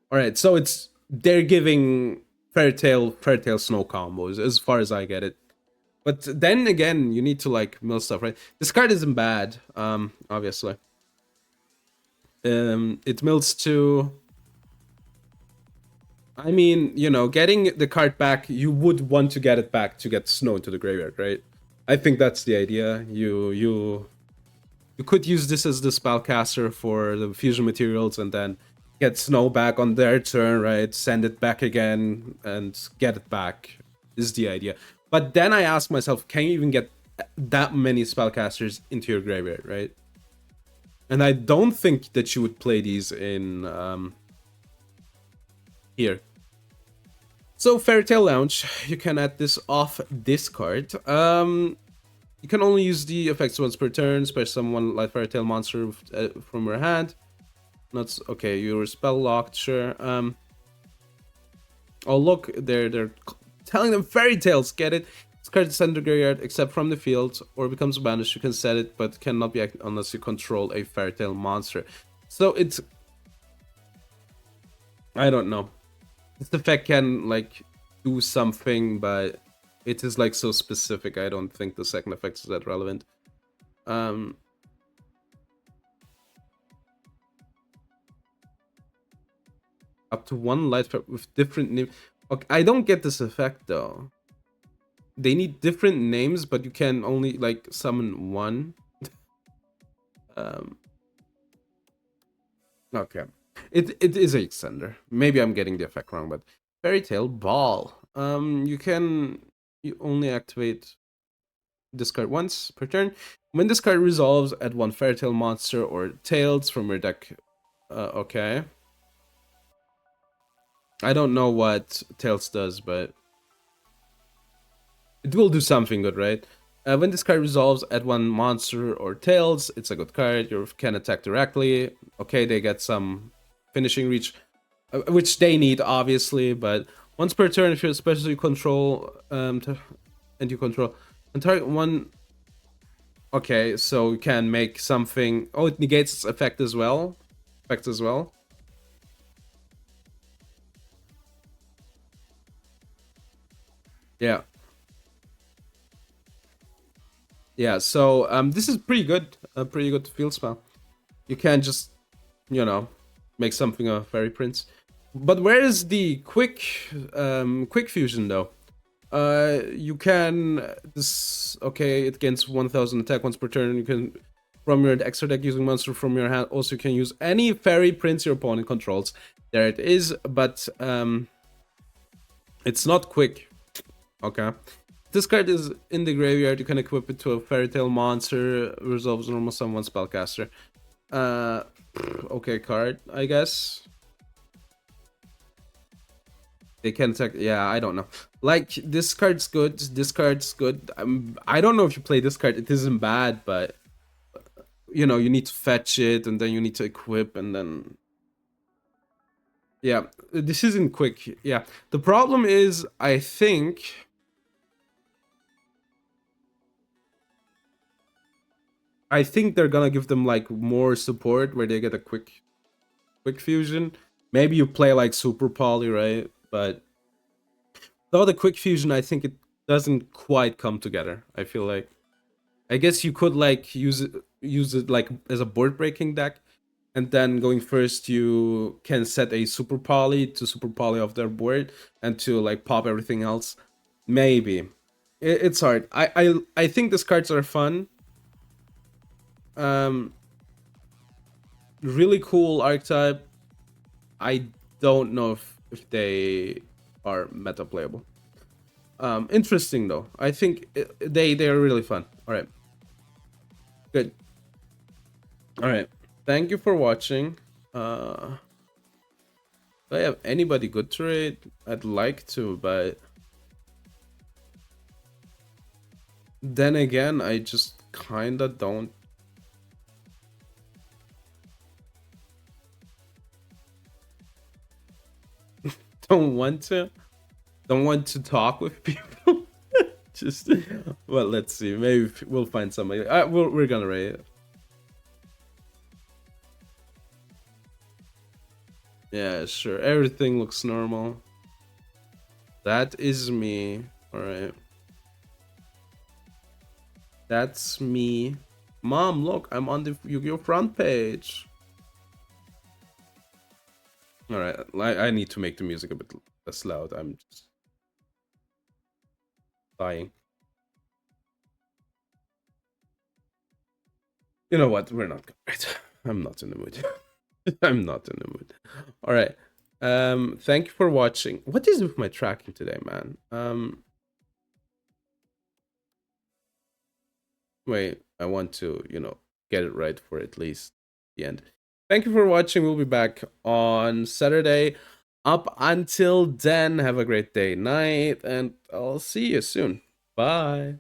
Alright, so it's, they're giving Fairy Tail Snow combos, as far as I get it. But then again, you need to like mill stuff, right? This card isn't bad, obviously. It mills to... I mean, you know, getting the card back, you would want to get it back to get Snow into the graveyard, right? I think that's the idea. You could use this as the spellcaster for the fusion materials and then get Snow back on their turn, right? Send it back again and get it back is the idea. But then I ask myself, can you even get that many spellcasters into your graveyard, right? And I don't think that you would play these in here. So Fairy Tale Lounge, you can add this off discard. You can only use the effects once per turn, special summon like Fairy Tale monster from your hand. Not okay. You're spell locked, sure. Oh look, they're telling them fairy tales. Get it? This card is sent to the graveyard except from the field or becomes banished. You can set it, but cannot be active unless you control a Fairy Tale monster. So it's, I don't know. This effect can like do something, but it is like so specific. I don't think the second effect is that relevant. Up to one light with different names. Okay, I don't get this effect though. They need different names, but you can only like summon one. Okay. It is a extender. Maybe I'm getting the effect wrong, but Fairy Tale Ball. You only activate this card once per turn. When this card resolves, add one Fairy Tale monster or Tails from your deck. Okay. I don't know what Tails does, but it will do something good, right? When this card resolves, add one monster or Tails. It's a good card. You can attack directly. Okay, they get some finishing reach, which they need, obviously, but once per turn, if you especially control, and you control, and target one. Okay, so you can make something. Oh, it negates its effect as well. Yeah. Yeah, so this is pretty good. A pretty good field spell. You can just, you know, make something a fairy prince. But where is the quick fusion though? You can this, okay, it gains 1000 attack once per turn. You can from your extra deck using monster from your hand. Also, you can use any fairy prince your opponent controls. There it is, but it's not quick. Okay. This card is in the graveyard. You can equip it to a Fairy Tale monster. Resolves normal summon spellcaster. Okay, card, I guess. They can attack. Yeah, I don't know. Like, this card's good. This card's good. I don't know if you play this card. It isn't bad, but you know, you need to fetch it, and then you need to equip, and then yeah, this isn't quick. Yeah, the problem is, I think they're gonna give them like more support where they get a quick fusion. Maybe you play like Super Poly, right? But though the quick fusion, I think it doesn't quite come together. I feel like, I guess you could like use it like as a board breaking deck, and then going first you can set a Super Poly to Super Poly off their board and to like pop everything else. Maybe it's hard. I think these cards are fun. Really cool archetype. I don't know if they are meta playable. Interesting though. I think they are really fun. All right, good. All right, thank you for watching. Do I have anybody good to rate? I'd like to, but then again, I just kinda don't. Don't want to talk with people. Just, well, let's see. Maybe we'll find somebody. We're gonna rate it. Yeah, sure. Everything looks normal. That is me. All right. That's me. Mom, look, I'm on the Yu-Gi-Oh front page. All right, I need to make the music a bit less loud. I'm just dying. You know what? We're not good. I'm not in the mood. I'm not in the mood. All right. Thank you for watching. What is with my tracking today, man? Wait, I want to, get it right for at least the end. Thank you for watching. We'll be back on Saturday. Up until then, have a great day, night, and I'll see you soon. Bye.